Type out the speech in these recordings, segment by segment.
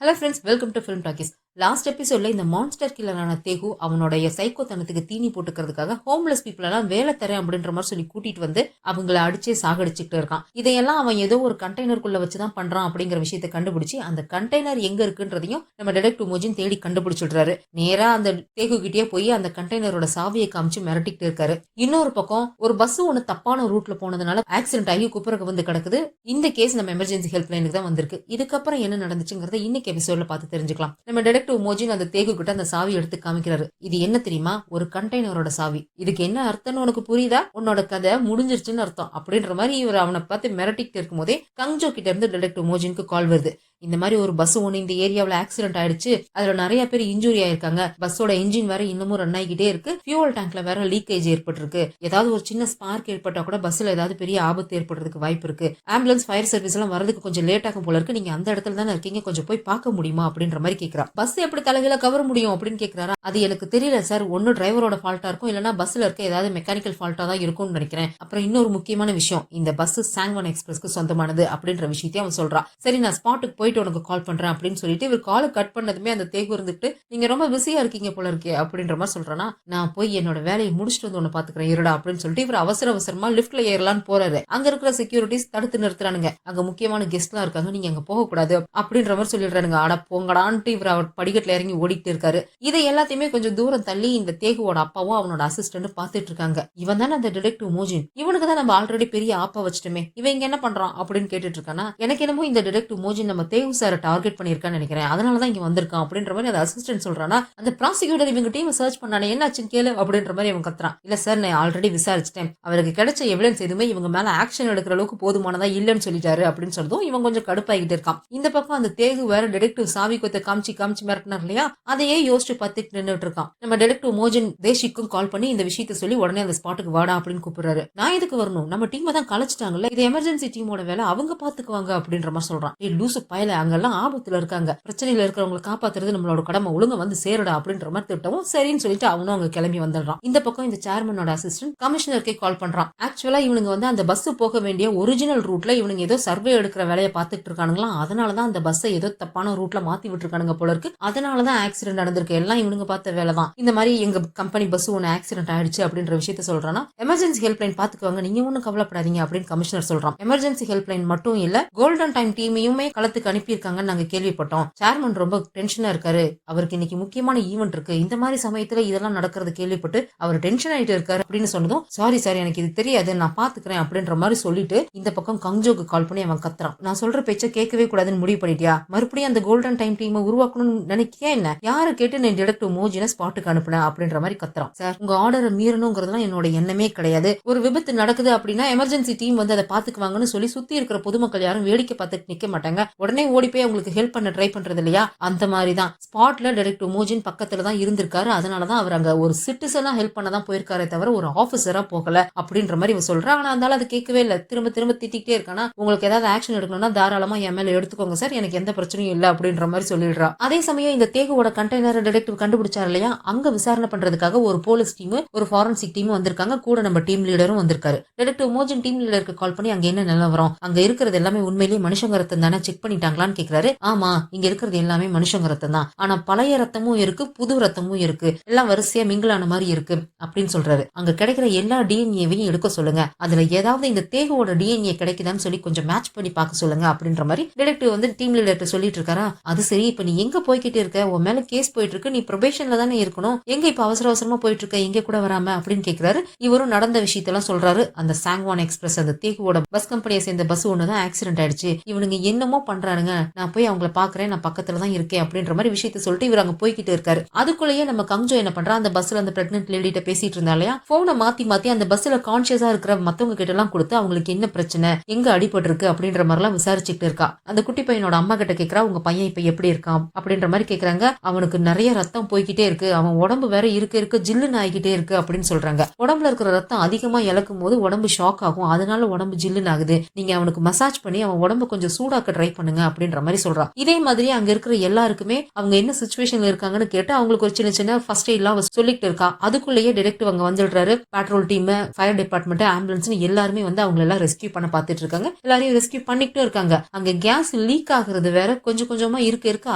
Hello friends, welcome to film talkies. Last எபிசோட்ல இந்த monster கில்லரான தேகு அவனுடைய சைக்கோத்தனத்துக்கு தீனி போட்டுக்கிறதுக்காக ஹோம்லெஸ் பீப்புள் எல்லாம் வேலை தரேன் அப்படின்ற மாதிரி சொல்லி கூட்டிட்டு வந்து அவங்கள அடிச்சே சாகடிச்சுட்டு இருக்கான். இதையெல்லாம் அவன் ஏதோ ஒரு கண்டெய்னருக்குள்ள வச்சுதான் பண்றான் அப்படிங்கிற விஷயத்தை கண்டுபிடிச்சு அந்த கண்டெய்னர் எங்க இருக்குன்றதையும் நம்ம டிடெக்டிவ் மோஜின் தேடி கண்டுபிடிச்சிடுறாரு. நேரா அந்த தேகு கிட்டே போய் அந்த கண்டெய்னரோட சாவியை காமிச்சு மிரட்டிட்டு இருக்காரு. இன்னொரு பக்கம் ஒரு பஸ் ஒண்ணு தப்பான ரூட்ல போனதுனால ஆக்சிடென்ட் ஆகி குப்புறக்கு வந்து கிடக்குது. இந்த கேஸ் நம்ம எமர்ஜென்சி ஹெல்ப் லைனுக்கு தான் வந்திருக்கு. இதுக்கப்புறம் என்ன நடந்துச்சுங்கிறத இன்னைக்கு எபிசோட்ல பார்த்து தெரிஞ்சுக்கலாம். நம்ம டிடெக்டிவ் மோஜின் அந்த தேகு கிட்ட அந்த சாவி எடுத்து காமிக்கிறாரு. இது என்ன தெரியுமா? ஒரு கண்டெய்னரோட சாவி. இதுக்கு என்ன அர்த்தம்னு உனக்கு புரியுதா? உன்னோட கதை முடிஞ்சிருச்சுன்னு அர்த்தம் அப்படின்ற மாதிரி இவர் அவனை பார்த்து மிரட்டிட்டு இருக்கும் போதே கங்ஜோ கிட்ட இருந்து டிடெக்டிவ் மோஜினுக்கு கால் வருது. இந்த மாதிரி ஒரு பஸ் ஒன்று இந்த ஏரியாவில் ஆக்சிடென்ட் ஆயிடுச்சு, அதுல நிறைய பேர் இன்ஜூரி ஆயிருக்காங்க, பஸ்ஸோட இன்ஜின் வேற இன்னமும் ரன் ஆகிட்டே இருக்கு, ஃபியூவல் டேங்க்ல வேற லீக்கேஜ் ஏற்பட்டிருக்கு, ஏதாவது ஒரு சின்ன ஸ்பார்க் ஏற்பட்டா கூட பஸ்ல ஏதாவது பெரிய ஆபத்து ஏற்படுறதுக்கு வாய்ப்பு இருக்கு, ஆம்புலன்ஸ் ஃபயர் சர்வீஸ் எல்லாம் வரதுக்கு கொஞ்சம் லேட் ஆகும் போல இருக்கு, நீங்க அந்த இடத்துல தானே இருக்கீங்க, கொஞ்சம் போய் பார்க்க முடியுமா அப்படின்ற மாதிரி கேட்கறா. பஸ் எப்படி தலைகளை கவர முடியும் அப்படின்னு கேட்கிறாரா. அது எனக்கு தெரியல சார், ஒன்னு டிரைவரோட ஃபால்ட்டா இருக்கும், இல்லைன்னா பஸ்ல இருக்க ஏதாவது மெக்கானிக்கல் ஃபால்ட்டா தான் இருக்கும்னு நினைக்கிறேன். அப்புறம் இன்னொரு முக்கியமான விஷயம், இந்த பஸ் சாங்வான் எக்ஸ்பிரஸ்க்கு சொந்தமானது அப்படின்ற விஷயத்தையும் அவன் சொல்றான். சரி, நான் ஸ்பாட்டுக்கு போயிட்டு உனக்கு கால் பண்றேன் அப்படின்னு சொல்லிட்டு இவர் காலை கட் பண்ணதுமே அந்த தேகு இருந்துட்டு, நீங்க ரொம்ப பிஸியா இருக்கீங்க போல இருக்கே அப்படின்ற மாதிரி சொல்றானா. நான் போய் என்னோட வேலையை முடிச்சுட்டு வந்து ஒன்னு பாத்துக்கிறேன் இருடா அப்படின்னு சொல்லிட்டு இவர் அவசரமா லிப்ட்ல ஏறலான்னு போறாரு. அங்க இருக்கிற செக்யூரிட்டிஸ் தடுத்து நிறுத்துறானுங்க. அங்க முக்கியமான கெஸ்ட் எல்லாம் இருக்காங்க, நீங்க அங்க போக கூடாது அப்படின்ற மாதிரி சொல்லிடுறானுங்க. ஆட போங்கடான்ட்டு இவர் அவர் படிக்கட்டுல இறங்கி ஓடிட்டு இருக்காரு. இதை எல்லாத்தையுமே கொஞ்சம் தூரம் தள்ளி இந்த தேகுவோட அப்பாவும் அவனோட அசிஸ்டன்ட் பாத்துட்டு இருக்காங்க. இவன் தானே அந்த டிடெக்டிவ் மோஜின், இவனுக்கு தான் நம்ம ஆல்ரெடி பெரிய ஆப்பா வச்சுட்டோமே, இவன் இங்க என்ன பண்றான் அப்படின்னு கேட்டுட்டு இருக்கானா. எனக்கு என்னமோ இந்த டிடெக்டிவ் மோஜின் நம்ம தேகு சார் டார்கெட் பண்ணிருக்கான்னு நினைக்கிறேன், அதனாலதான் இங்க வந்திருக்கான் அப்படின்ற மாதிரி அந்த அசிஸ்டன்ட் சொல்றானா. அந்த ப்ராசிக்யூட்டர் இவங்க டீம் சர்ச் பண்ணானே, என்னாச்சுன்னு கேளு அப்படின்ற மாதிரி இவன் கத்துறான். இல்ல சார், நான் ஆல்ரெடி விசாரிச்சிட்டேன், அவருக்கு கிடைச்ச எவிடன்ஸ் எதுவுமே இவங்க மேல ஆக்ஷன் எடுக்கிற அளவுக்கு போதுமானதா இல்லன்னு சொல்லிட்டாரு அப்படின்னு சொல்றதும் இவன் கொஞ்சம் கடுப்பாகிட்டு இருக்கான். இந்த பக்கம் அந்த தேகு வேற டிடெக்டிவ் சாவி கொத்த காமிச்சு மிரட்டினார் இல்லையா, அதையே யோசிச்சு பார்த்துட்டு நின்றுட்டு இருக்கான். நம்ம டிடெக்டிவ் மோஜின் தேஷிக்கும் கால் பண்ணி இந்த விஷயத்த சொல்லி உடனே அந்த ஸ்பாட்டுக்கு வாடா அப்படின்னு கூப்பிடுறாரு. நான் எதுக்கு வரணும், நம்ம டீமை தான் கலைச்சிட்டாங்கல்ல, இது எமர்ஜென்சி டீமோட வேலை, அவங்க பாத்துக்குவாங்க அப்படின்ற மாதிரி சொல்றான். லூசு பயல, அங்கெல்லாம் ஆபத்துல இருக்காங்க, பிரச்சனையில இருக்கிறவங்களை காப்பாத்துறது நம்மளோட கடமை, ஒழுங்க வந்து சேருடா அப்படின்ற மாதிரி திட்டவும் சரின்னு சொல்லிட்டு அவனும் அங்க கிளம்பி வந்துடுறான். இந்த பக்கம் இந்த சேர்மனோட அசிஸ்டன்ட் கமிஷனருக்கே கால் பண்றான். ஆக்சுவலா இவனுங்க வந்து அந்த பஸ் போக வேண்டிய ஒரிஜினல் ரூட்ல இவனுங்க ஏதோ சர்வே எடுக்கிற வேலையை பார்த்துட்டு இருக்கானுங்களாம். அதனாலதான் அந்த பஸ்ஸை ஏதோ தப்பான ரூட்ல மாத்தி விட்டுருக்கானுங்க போல இருக்கு, அதனாலதான் ஆக்சிடென்ட் நடந்திருக்கு, எல்லாம் இவனுங்க பார்த்த வேலை தான். இந்த மாதிரி எங்க கம்பெனி பஸ் ஒன்னு ஆக்சிடென்ட் ஆயிடுச்சு அப்படின்ற விஷயத்த சொல்றானா. எமர்ஜென்சி ஹெல்ப்லைன் பாத்துக்குவாங்க, நீங்க ஒன்னும் கவலைப்படாதீங்க அப்படின்னு கமிஷனர் சொல்றான். எமர்ஜென்சி ஹெல்ப்லைன் மட்டும் இல்ல, கோல்டன் டைம் டீமையுமே களத்துக்கு அனுப்பியிருக்காங்கன்னு நாங்க கேள்விப்பட்டோம். சேர்மன் ரொம்ப டென்ஷனா இருக்காரு, அவருக்கு இன்னைக்கு முக்கியமான ஈவென்ட் இருக்கு, இந்த மாதிரி சமயத்துல இதெல்லாம் நடக்கிறது கேள்விப்பட்டு அவர் டென்ஷன் ஆயிட்டு இருக்காரு அப்படின்னு சொன்னதும், சாரி சார் எனக்கு இது தெரியாது, நான் பாத்துக்கிறேன் அப்படின்ற மாதிரி சொல்லிட்டு இந்த பக்கம் கங்ஜோக்கு கால் பண்ணி அவன் கத்துறான். நான் சொல்ற பேச்ச கேட்கவே கூடாதுன்னு முடிவு பண்ணிட்டியா? மறுபடியும் அந்த கோல்டன் டைம் டீமை உருவாக்கணும்னு நினைக்கியா என்ன? யாரை கேட்டு நான் டிடெக்டிவ் மோஜினை ஸ்பாட்டுக்கு அனுப்புனேன் அப்படின்ற மாதிரி கத்துறான். சார், உங்க ஆர்டரை மீறணுங்கிறதுலாம் என்னோட எண்ணமே கிடையாது. ஒரு விபத்து நடக்குது அப்படின்னா எமர்ஜென்சி டீம் வந்து அதை பாத்துக்குவாங்கன்னு சொல்லி சுத்தி இருக்கிற பொதுமக்கள் யாரும் வேடிக்கை பார்த்துட்டு நிக்க மாட்டாங்க, உடனே ஓடி போய் அவங்களுக்கு ஹெல்ப் பண்ண ட்ரை பண்றது இல்லையா, அந்த மாதிரி தான் ஸ்பாட்ல டிடெக்டிவ் மோஜின் பக்கத்துல தான் இருந்திருக்காரு, அதனாலதான் அவர் அங்க ஒரு சிட்டிசனா ஹெல்ப் பண்ண தான் போயிருக்காரே தவிர ஒரு ஆபீசரா போகல அப்படின்ற மாதிரி இவன் சொல்றான். ஆனா இருந்தாலும் அது கேட்கவே இல்ல, திரும்ப திட்டிகிட்டே இருக்கானா. உங்களுக்கு ஏதாவது ஆக்ஷன் எடுக்கணும்னா தாராளமா என் மேல எடுத்துக்கோங்க சார், எனக்கு எந்த பிரச்சனையும் இல்ல அப்படின்ற மாதிரி சொல்லிடுறா. அதே சமயம் இந்த தேகுவோட கண்டெய்னர் டிடெக்டிவ் கண்டுபிடிச்சாரு இல்லையா, அங்க விசாரணை பண்றதுக்காக ஒரு போலீஸ் டீம் ஒரு ஃபாரன்சிக் டீம் வந்திருக்காங்க, கூட நம்ம டீம் லீடரும் வந்திருக்காரு. டிடெக்டிவ் மோஜின் டீம் லீடருக்கு கால் பண்ணி அங்க என்ன நிலவரம், அங்க இருக்கிறது எல்லாமே உண்மையிலேயே மனுஷங்க ரத்தம் தானே, செக் பண்ணிட்டாங்களான்னு கேக்குறாரு. ஆமா, இங்க இருக்கிறது எல்லாமே மனுஷங்க ரத்தம் தான், ஆனா பழைய ரத்தமும் இருக்கு, புது ரத்தமும் இருக்கு, எல்லாம் வரிசையா மிங்கிளான மாதிரி இருக்கு அப்படின்னு சொல்றாரு. அங்க கிடைக்கிற எல்லா டிஎன்ஏவையும் எடுக்க சொல்லுங்க, அதுல ஏதாவது இந்த தேகுவோட டிஎன்ஏ கிடைக்குதான்னு சொல்லி கொஞ்சம் மேட்ச் பண்ணி பார்க்க சொல்லுங்க அப்படின்ற மாதிரி டிடெக்டிவ் வந்து டீம் லீடர்கிட்ட சொல்லிட்டு இருக்காரா. அது சரி, இப்ப நீ எங்க போய்கிட்டு இருக்க, உன் மேல கேஸ் போயிட்டு இருக்கு, நீ ப்ரொபேஷன்ல தானே இருக்கணும், எங்க இப்ப அவசரமா போயிட்டு இருக்க, எங்க கூட வராம அப்படின்னு கேக்குறாரு. இவரும் நடந்த விஷயத்தெல்லாம் சொல்றாரு. அந்த சாங்வான் எக்ஸ்பிரஸ் அந்த தேகுவோட பஸ் கம்பெனியை சேர்ந்த பஸ் ஒண்ணுதான் ஆக்சிடென்ட் ஆயிடுச்சு, இவனுங்க என்னமோ பண்றானுங்க, நான் போய் அவங்கள பாக்குறேன், நான் பக்கத்துல தான் இருக்கேன் அப்படின்ற மாதிரி விஷயத்த சொல்லிட்டு இவர் அங்க போய்கிட்டு இருக்காரு. அதுக்குள்ளேயே நம்ம கங்ஜோ என்ன பண்றா, அந்த பஸ்ல அந்த பிரெக்னன்ட் லேடிட்ட பேசிட்டு இருந்தா இல்லையா, போனை மாத்தி அந்த பஸ்ல கான்சியஸா இருக்கிற மத்தவங்க கிட்ட எல்லாம் கொடுத்து அவங்களுக்கு என்ன பிரச்சனை, எங்க அடிபட்டு இருக்கு அப்படின்ற மாதிரி எல்லாம் விசாரிச்சுட்டு இருக்கா. அந்த குட்டி பையனோட அம்மா கிட்ட கேக்குறா, உங்க பையன் இப்ப எப்படி இருக்கான் அப்படின்ற மாதிரி கேக்குறாங்க. அவனுக்கு நிறைய ரத்தம் போய்கிட்டே இருக்கு, அவன் உடம்பு வேற இருக்க ஜில்லுன்னு ஆகிக்கிட்டே இருக்கு அப்படின்னு சொல்றாங்க. உடம்புல இருக்கிற ரத்தம் அதிகமா இழக்கும் போது உடம்பு ஷாக் ஆகும், அதனால உடம்பு ஜில்லுன்னு ஆகுது, நீங்க அவனுக்கு மசாஜ் பண்ணி அவன் உடம்பு கொஞ்சம் சூடாக்க ட்ரை பண்ணுங்க அப்படின்ற மாதிரி சொல்றான். இதே மாதிரி அங்க இருக்கிற எல்லாருக்குமே அவங்க என்ன சிச்சுவேஷன்ல இருக்காங்கன்னு கேட்டு அவங்களுக்கு ஒரு சின்ன சின்ன ஃபர்ஸ்ட் எய்ட்லாம் சொல்லிட்டு இருக்கா. அதுக்குள்ளேயே டிடெக்டிவ் அங்க வந்துடுறாரு. Petrol team, fire department, ambulance எல்லாருமே வந்து அவங்க எல்லாம் ரெஸ்கியூ பண்ண பாத்துட்டு இருக்காங்க. எல்லாரையும் ரெஸ்கியூ பண்ணிட்டு இருக்காங்க. அங்க கேஸ் லீக் ஆகுறது வேற கொஞ்சம் கொஞ்சமா இருக்க இருக்க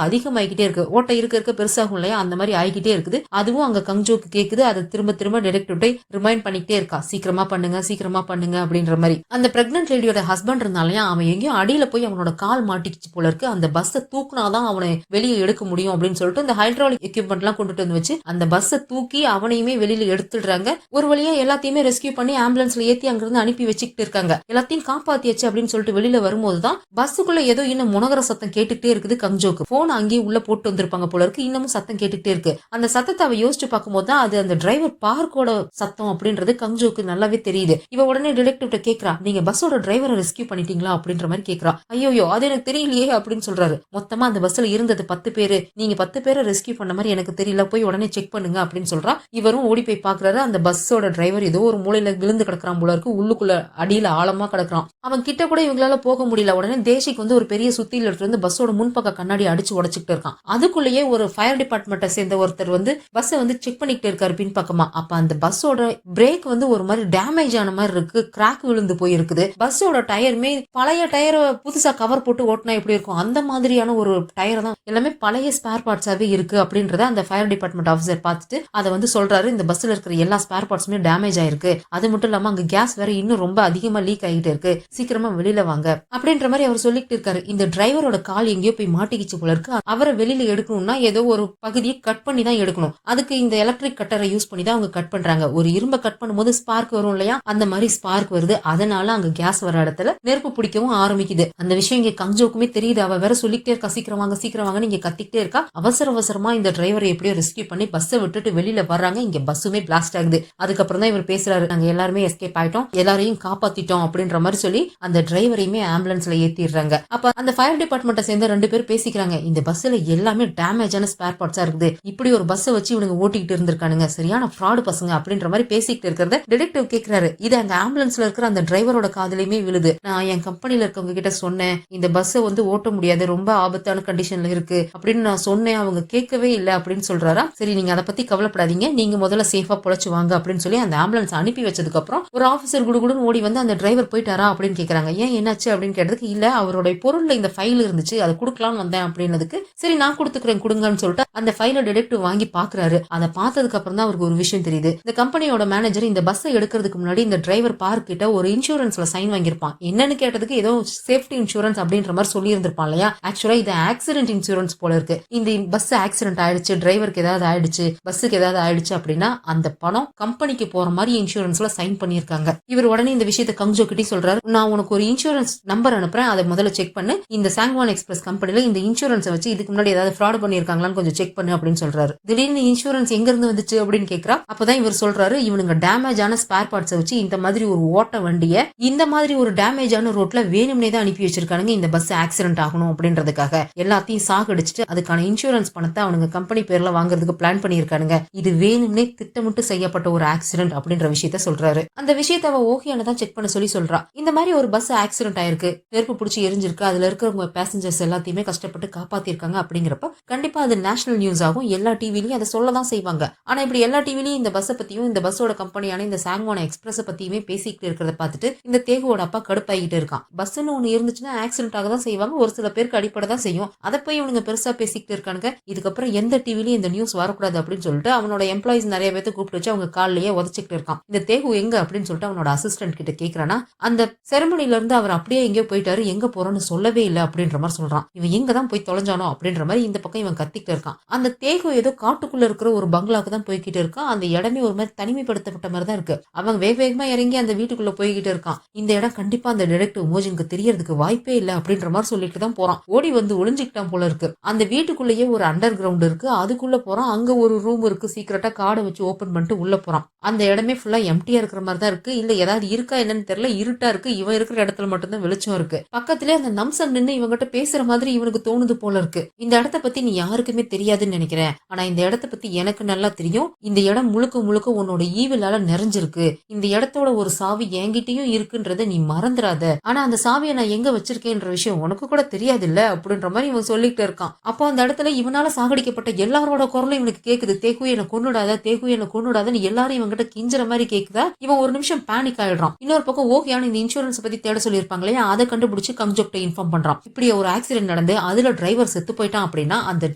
அதிகமாகிட்டே இருக்கு. ஓட்டை இருக்க இருக்க பெருசாகும் இல்லையா, அந்த மாதிரி ஆகிக்கிட்டே இருக்குது. அதுவும் அங்க கங்ஜோக்கு கேக்குது. அதை திரும்ப திரும்ப டிடெக்டிவ் ரிமைண்ட் பண்ணிக்கிட்டே இருக்கா, சீக்கிரமா பண்ணுங்க அப்படின்ற மாதிரி. அந்த பிரெக்னன்ட் லேடியோட ஹஸ்பண்ட் இருந்தாலையா, அவன் எங்கேயும் அடியில போய் அவனோட கால் மாட்டிக்கிச்சு போல இருக்கு. அந்த பஸ்ஸை தூக்குனாதான் அவனை வெளியே எடுக்க முடியும் அப்படின்னு சொல்லிட்டு இந்த ஹைட்ராலிக் எக்யூப்மெண்ட் எல்லாம் கொண்டுட்டு வந்து வச்சு அந்த பஸ்ஸை தூக்கி அவனையுமே வெளியில எடுத்துடுறாங்க. ஒரு வழியா எல்லாத்தையுமே ரெஸ்கியூ பண்ணி ஆம்புலன்ஸ்ல ஏத்தி அங்கிருந்து அனுப்பி வச்சுக்கிட்டு இருக்காங்க. எல்லாத்தையும் காப்பாத்தியாச்சு அப்படின்னு சொல்லிட்டு வெளியில வரும்போதுதான் பஸ்ஸுக்குள்ள ஏதோ இன்னும் முனகர சத்தம் கேட்டுட்டே இருக்குது. கங்ஜோக்கு போன் அங்கேயே உள்ள போட்டு வந்திருப்பாங்க போல இருக்கு. இன்னமும் சத்தம் கேட்டுட்டே இருக்கு. அந்த சத்தத்தை அவ யோசிச்சு பார்க்கும்போது தான் அது அந்த டிரைவர் பார்க்கோட சத்தம் அப்படின்றது கங்ஜோக்கு நல்லாவே தெரியுது. இவ உடனே டிடெக்டிவ் கேக்குறா, நீங்க பஸ்ஸோட டிரைவரை ரெஸ்கியூ பண்ணிட்டீங்களா அப்படின்ற மாதிரி கேக்குறா. ஐயோ அது எனக்கு தெரியலையே அப்படின்னு சொல்றாரு. மொத்தமா அந்த பஸ்ல இருந்தது 10 பேரு, நீங்க 10 பேரை ரெஸ்கியூ பண்ண மாதிரி எனக்கு தெரியல, போய் உடனே செக் பண்ணுங்க அப்படின்னு சொல்றா. இவரும் ஓடி போய் பாக்குறாரு. அந்த பஸ்ஸோட டிரைவர் ஏதோ ஒரு மூலையில விழுந்து கிடக்குறான் போல இருக்கு. உள்ளுக்குள்ள அடியில ஆழமா கிடக்குறான். அவன் கிட்ட கூட இவங்களால போக முடியல. உடனே தேசிக்கு வந்து ஒரு பெரிய சுத்தியில எடுத்து வந்து பஸ்ஸோட முன்பக்க கண்ணாடி அடிச்சு உடைச்சுக்கிட்டு இருக்கான். அதுக்குள்ளேயே ஒரு ஃபயர் டிபார்ட்மெண்ட்டை சேர்ந்த ஒருத்தர் வந்து பஸ்ஸை வந்து செக் பண்ணிக்கிட்டு இருக்காரு பின்பக்கமா. அப்ப அந்த பஸ்ஸோட பிரேக் வந்து ஒரு மாதிரி டேமேஜ் ஆன மாதிரி இருக்கு, கிராக் விழுந்து போயிருக்குது. பஸ்ஸோட டயருமே பழைய டயரை புதுசா கவர் போட்டு ஓட்டினா எப்படி இருக்கும் அந்த மாதிரியான ஒரு டயர் தான், எல்லாமே பழைய ஸ்பேர் பார்ட்ஸாவே இருக்கு அப்படின்றத அந்த ஃபயர் டிபார்ட்மெண்ட் ஆஃபீஸர் பார்த்துட்டு அதை வந்து சொல்றாரு. இந்த பஸ்ல இருக்கிற எல்லா ஸ்பேர் பார்ட்ஸுமே டேமேஜ் ஆயிருக்கு, அது மட்டும் இல்லாம அங்க கேஸ் வேற இன்னும் ரொம்ப அதிகமா லீக் ஆகிட்டு இருக்கு, சீக்கிரமா வெளியில வாங்க அப்படின்ற மாதிரி அவர் சொல்லிட்டு இருக்காரு. இந்த டிரைவரோட கால் எங்கேயோ போய் மாட்டிக்கிச்சு போல இருக்கு. அவரை வெளியில எடுக்கணும்னா ஏதோ ஒரு பகுதியை கட் பண்ணி தான் எடுக்கணும். அதுக்கு இந்த எலக்ட்ரிக் கட்டரை யூஸ் பண்ணி தான் அவங்க கட் பண்றாங்க. ஒரு இரும்பை கட் பண்ணும்போது ஸ்பார்க் வரும் இல்லையா, அந்த மாதிரி ஸ்பார்க் வருது. அதனால அங்க கேஸ் வர இடத்துல நெருப்பு பிடிக்கவும் ஆரம்பிக்குது. அந்த விஷயம் இங்க கங்ஜோக்குமே தெரியுது. அவ வேற சொல்லிக்கிட்டே இருக்கா, சீக்கிரம் வாங்க நீங்க கத்திக்கிட்டே இருக்கா. அவசரமா இந்த டிரைவரை எப்படியோ ரெஸ்கியூ பண்ணி பஸ்ஸை விட்டுட்டு வெளியில வர்றாங்க. இங்க பஸ்ஸுமே பிளாஸ்ட் ஆகுது. அதுக்கப்புறம் தான் இவர் பேசுறாரு, நாங்க எல்லாருமே எஸ்கேப் ஆயிட்டோம், எல்லாரையும் காப்பாத்திட்டோம் அப்படின்ற மாதிரி சொல்லி அந்த டிரைவரையுமே ஆம்புலன்ஸ்ல ஏத்திடுறாங்க. அப்ப அந்த ஃபயர் டிபார்ட்மெண்ட்டை சேர்ந்த 2 பேர் பேசிக்கிறாங்க, இந்த பஸ்ல எல்லாமே டேமேஜான ஸ்பேர் பார்ட்ஸா இருக்குது, இப்படி ஒரு பஸ்ஸை வச்சு இவனுங்க ஓட்டிக்கிட்டு இருந்திருக்கானுங்க, சரியான ஃப்ராடு பசங்க அப்படின்ற மாதிரி பேசிக்கிட்டு இருக்கிறத டிடெக்டிவ் கேக்குறாரு. இது அங்க ஆம்புலன்ஸ்ல இருக்கிற அந்த டிரைவரோட காதுலயுமே விழுது. நான் என் கம்பெனில இருக்கவங்க கிட்ட சொன்னேன், இந்த பஸ்ஸை வந்து ஓட்ட முடியாது, ரொம்ப ஆபத்தான கண்டிஷன்ல இருக்கு அப்படின்னு நான் சொன்னேன், அவங்க கேட்கவே இல்லை அப்படின்னு சொல்றாரா. சரி நீங்க அதை பத்தி கவலைப்படாதீங்க, நீங்க முதல்ல சேஃபா பொழைச்சு வாங்க அப்படின்னு சொல்லி அந்த ஆம்புலன்ஸ் அனுப்பி வச்சதுக்கு அப்புறம் ஒரு ஆபீசர் குடுகுடுன்னு ஓடி வந்து அந்த டிரைவர் போயிட்டாரா அப்படின்னு கேக்குறாங்க. ஏன் என்னாச்சு அப்படின்னு கேட்டதுக்கு, இல்ல அவருடைய பொருள்ல இந்த ஃபைல் இருந்துச்சு, அதை கொடுக்கலாம்னு வந்தேன் அப்படின்னதுக்கு, சரி நான் கொடுத்துக்கிறேன் கொடுங்கன்னு சொல்லிட்டு அந்த ஃபைலை டிடெக்டிவ் வாங்கி பாக்குறாரு. அதை பார்த்ததுக்கு அப்புறம் தான் அவருக்கு ஒரு விஷயம் தெரியுது. இந்த கம்பெனியோட மேனேஜர் இந்த பஸ்ஸை எடுக்கிறதுக்கு முன்னாடி இந்த டிரைவர் பார்க் கிட்ட ஒரு இன்சூரன்ஸ்ல சைன் வாங்கியிருப்பான். என்னன்னு கேட்டதுக்கு ஏதோ சேஃப்டி இன்சூரன்ஸ் அப்படின்ற மாதிரி சொல்லி இருந்திருப்பான் இல்லையா. ஆக்சுவலா இது ஆக்சிடென்ட் இன்சூரன்ஸ் போல இருக்கு. இந்த பஸ் ஆக்சிடென்ட் ஆயிடுச்சு, டிரைவருக்கு ஏதாவது ஆயிடுச்சு, பஸ்ஸுக்கு ஏதாவது ஆயிடுச்சு அப்படின்னா அந்த பணம் கம்பெனிக்கு போற மாதிரி இன்சூரன்ஸ்ல சைன் பண்ணிருக்காங்க. இவர் உடனே இந்த விஷயத்தை கங்ஜோ கிட்ட சொல்றாரு, நான் உனக்கு ஒரு இன்சூரன்ஸ் நம்பர் அனுப்புறேன், அதை முதல்ல செக் பண்ணு. இந்த சாங்வான் எக்ஸ்பிரஸ் கம்பெனில இந்த இன்சூரன்ஸை வச்சு இதுக்கு முன்னாடி ஏதாவது ஃப்ராட் பண்ணிருக்காங்களான்னு கொஞ்சம் செக் பண்ணு அப்படின்னு சொல்றாரு. திடீர்னு இன்சூரன்ஸ் எங்க இருந்து வந்துச்சு அப்படின்னு கேக்குறா. அப்பதான் இவர் சொல்றாரு, இவனுங்க டேமேஜ் ஆன ஸ்பேர் பார்ட்ஸை வச்சு இந்த மாதிரி ஒரு ஓட்ட வண்டிய இந்த மாதிரி ஒரு டேமேஜ் ஆன ரோட்ல வேணும்னே தான் அனுப்பி வச்சிருக்கானுங்க, இந்த பஸ் ஆக்சிடென்ட் ஆகணும் அப்படின்றதுக்காக. எல்லாத்தையும் சாகடிச்சுட்டு அதுக்கான இன்சூரன்ஸ் பணத்தை அவனுங்க கம்பெனி பேர்ல வாங்குறதுக்கு பிளான் பண்ணிருக்கானுங்க. இது வேணும்னே திட்டமிட்டு செய்யப்பட்ட ஒரு ஆக்சிடென்ட் அப்படின்ற விஷயத்த சொல்றாரு. அந்த விஷயத்த அவ ஓகேன்னு தான் செக் பண்ண சொல்லி சொல்றா. இந்த மாதிரி ஒரு பஸ் ஆக்சிடென்ட் ஆயிருக்கு, நெருப்பு பிடிச்சி எரிஞ்சிருக்கு, அதுல இருக்கிறவங்க பேசஞ்சர்ஸ் எல்லாத்தையுமே கஷ்டப்பட்டு காப்பாத்திருக்காங்க அப்படிங்கிறப்ப கண்டிப்பா அது நேஷனல் நியூஸ் ஆகும். எல்லா டிவிலையும் அதை சொல்லதான் செய்வாங்க. ஆனா இப்படி எல்லா டிவிலையும் இந்த பஸ்ஸை பத்தியும் இந்த பஸ்ஸோட கம்பெனியான இந்த சாங்வான் எக்ஸ்பிரஸ் பத்தியுமே பேசிக்கிட்டு இருக்கிறத பார்த்துட்டு இந்த தேகுவோட அப்பா கடுப்பாகிட்டு இருக்கான். பஸ்ன்னு ஒண்ணு இருந்துச்சுன்னா ஆக்சிடென்ட் ஆக தான் செய்வாங்க, ஒரு சில பேருக்கு அடிப்படை தான் செய்யும், அதை போய் இவனுங்க பெருசா பேசிக்கிட்டு இருக்கானுங்க, இதுக்கப்புறம் எந்த டிவிலையும் இந்த நியூஸ் வரக்கூடாது அப்படின்னு சொல்லிட்டு அவனோட எம்ப்ளாயிஸ் நிறைய பேர்த்து கூப்பிட்டு வச்சு அவங்க காலிலேயே உதச்சிக்கிட்டு இருக்கான். இந்த தேகு எங்க அப்படின்னு சொல்லிட்டு அவனோட அசிஸ்டன்ட் கிட்ட கேக்குறானா, அந்த செரமனில இருந்து அவர் அப்படியே எங்கேயோ போயிட்டாரு, எங்க போறோன்னு சொல்லவே இல்லை அப்படின்ற மாதிரி சொல்றான். இவன் எங்க தான் போய் தொலைஞ்சானோ அப்படின்ற மாதிரி இந்த பக்கம் இவன் கத்திக்கிட்டு இருக்கான். அந்த தேகு ஏதோ காட்டுக்குள்ள இருக்கிற ஒரு பங்களாக்கு தான் போய்கிட்டு இருக்கான். அந்த இடமே ஒரு மாதிரி தனிமைப்படுத்தப்பட்ட மாதிரி தான் இருக்கு. அவன் வேகமா இறங்கி அந்த வீட்டுக்குள்ள போய்கிட்டு இருக்கான். இந்த இடம் கண்டிப்பா அந்த டிடெக்டிவ் மோஜினுக்கு தெரியறதுக்கு வாய்ப்பே இல்லை அப்படின்ற மாதிரி சொல்லிட்டு தான் போறான். ஓடி வந்து ஒளிஞ்சுக்கிட்டான் போல இருக்கு. அந்த வீட்டுக்குள்ளேயே ஒரு அண்டர் கிரவுண்ட் இருக்கு, அதுக்குள்ள போறான். அங்க ஒரு ரூம் இருக்கு, சீக்கிரட்டா கார்டை வச்சு ஓபன் பண்ணிட்டு உள்ள போறான். அந்த இடமே ஃபுல்லா எம்டியா இருக்கிற மாதிரி தான் இருக்கு. இல்ல ஏதாவது இருக்கா என்னன்னு தெரியல, இருட்டா இருக்கு. இவன் இருக்கிற இடத்துல மட்டும்தான் வெளிச்சம் இருக்கு. பக்கத்திலே அந்த நம்சன் நின்று இவங்கிட்ட பேசுற மாதிரி இவனுக்கு தோணுது போல இருக்கு. இந்த இடத்த பத்தி நீ யாருக்குமே தெரியாதுன்னு நினைக்கிறேன், ஆனா இந்த இடத்த பத்தி எனக்கு நல்லா தெரியும். இந்த இடம் முழுக்க முழுக்க உன்னோட ஈவிலால நிறைஞ்சிருக்கு. இந்த இடத்தோட ஒரு சாவி என்கிட்டயும் இருக்குன்றத நீ மறந்துடாத. ஆனா அந்த சாவியை நான் எங்க வச்சிருக்கேன்ற விஷயம் உனக்கு கூட தெரியாது இல்ல அப்படின்ற மாதிரி இவன் சொல்லிட்டு இருக்கான். அப்போ அந்த இடத்துல இவனால சாகடிக்கப்பட்ட எல்லாரோட குரலும் இவனுக்கு கேக்குது. தேகு என்ன கொன்னுடாத, தேகு என்ன கொன்னுடாதன்னு எல்லாரும் இவங்கிட்ட கிஞ்சற மாதிரி கேக்குதா. இவன் ஒரு நிமிஷம் பேனிக் ஆயிடுறான். இன்னொரு பக்கம் ஓகேயான இந்த இன்சூரன்ஸ் பத்தி தேட சொல்லியிருப்பாங்க இல்லையா, அதை கண்டுபிடிச்சு கங்ஜோக்ட இன்ஃபார்ம் பண்றான். இப்படி ஒரு ஆக்சிடென்ட் நடந்து அதுல டிரைவர் செத்து போயிட்டான் அப்படின்னா அந்த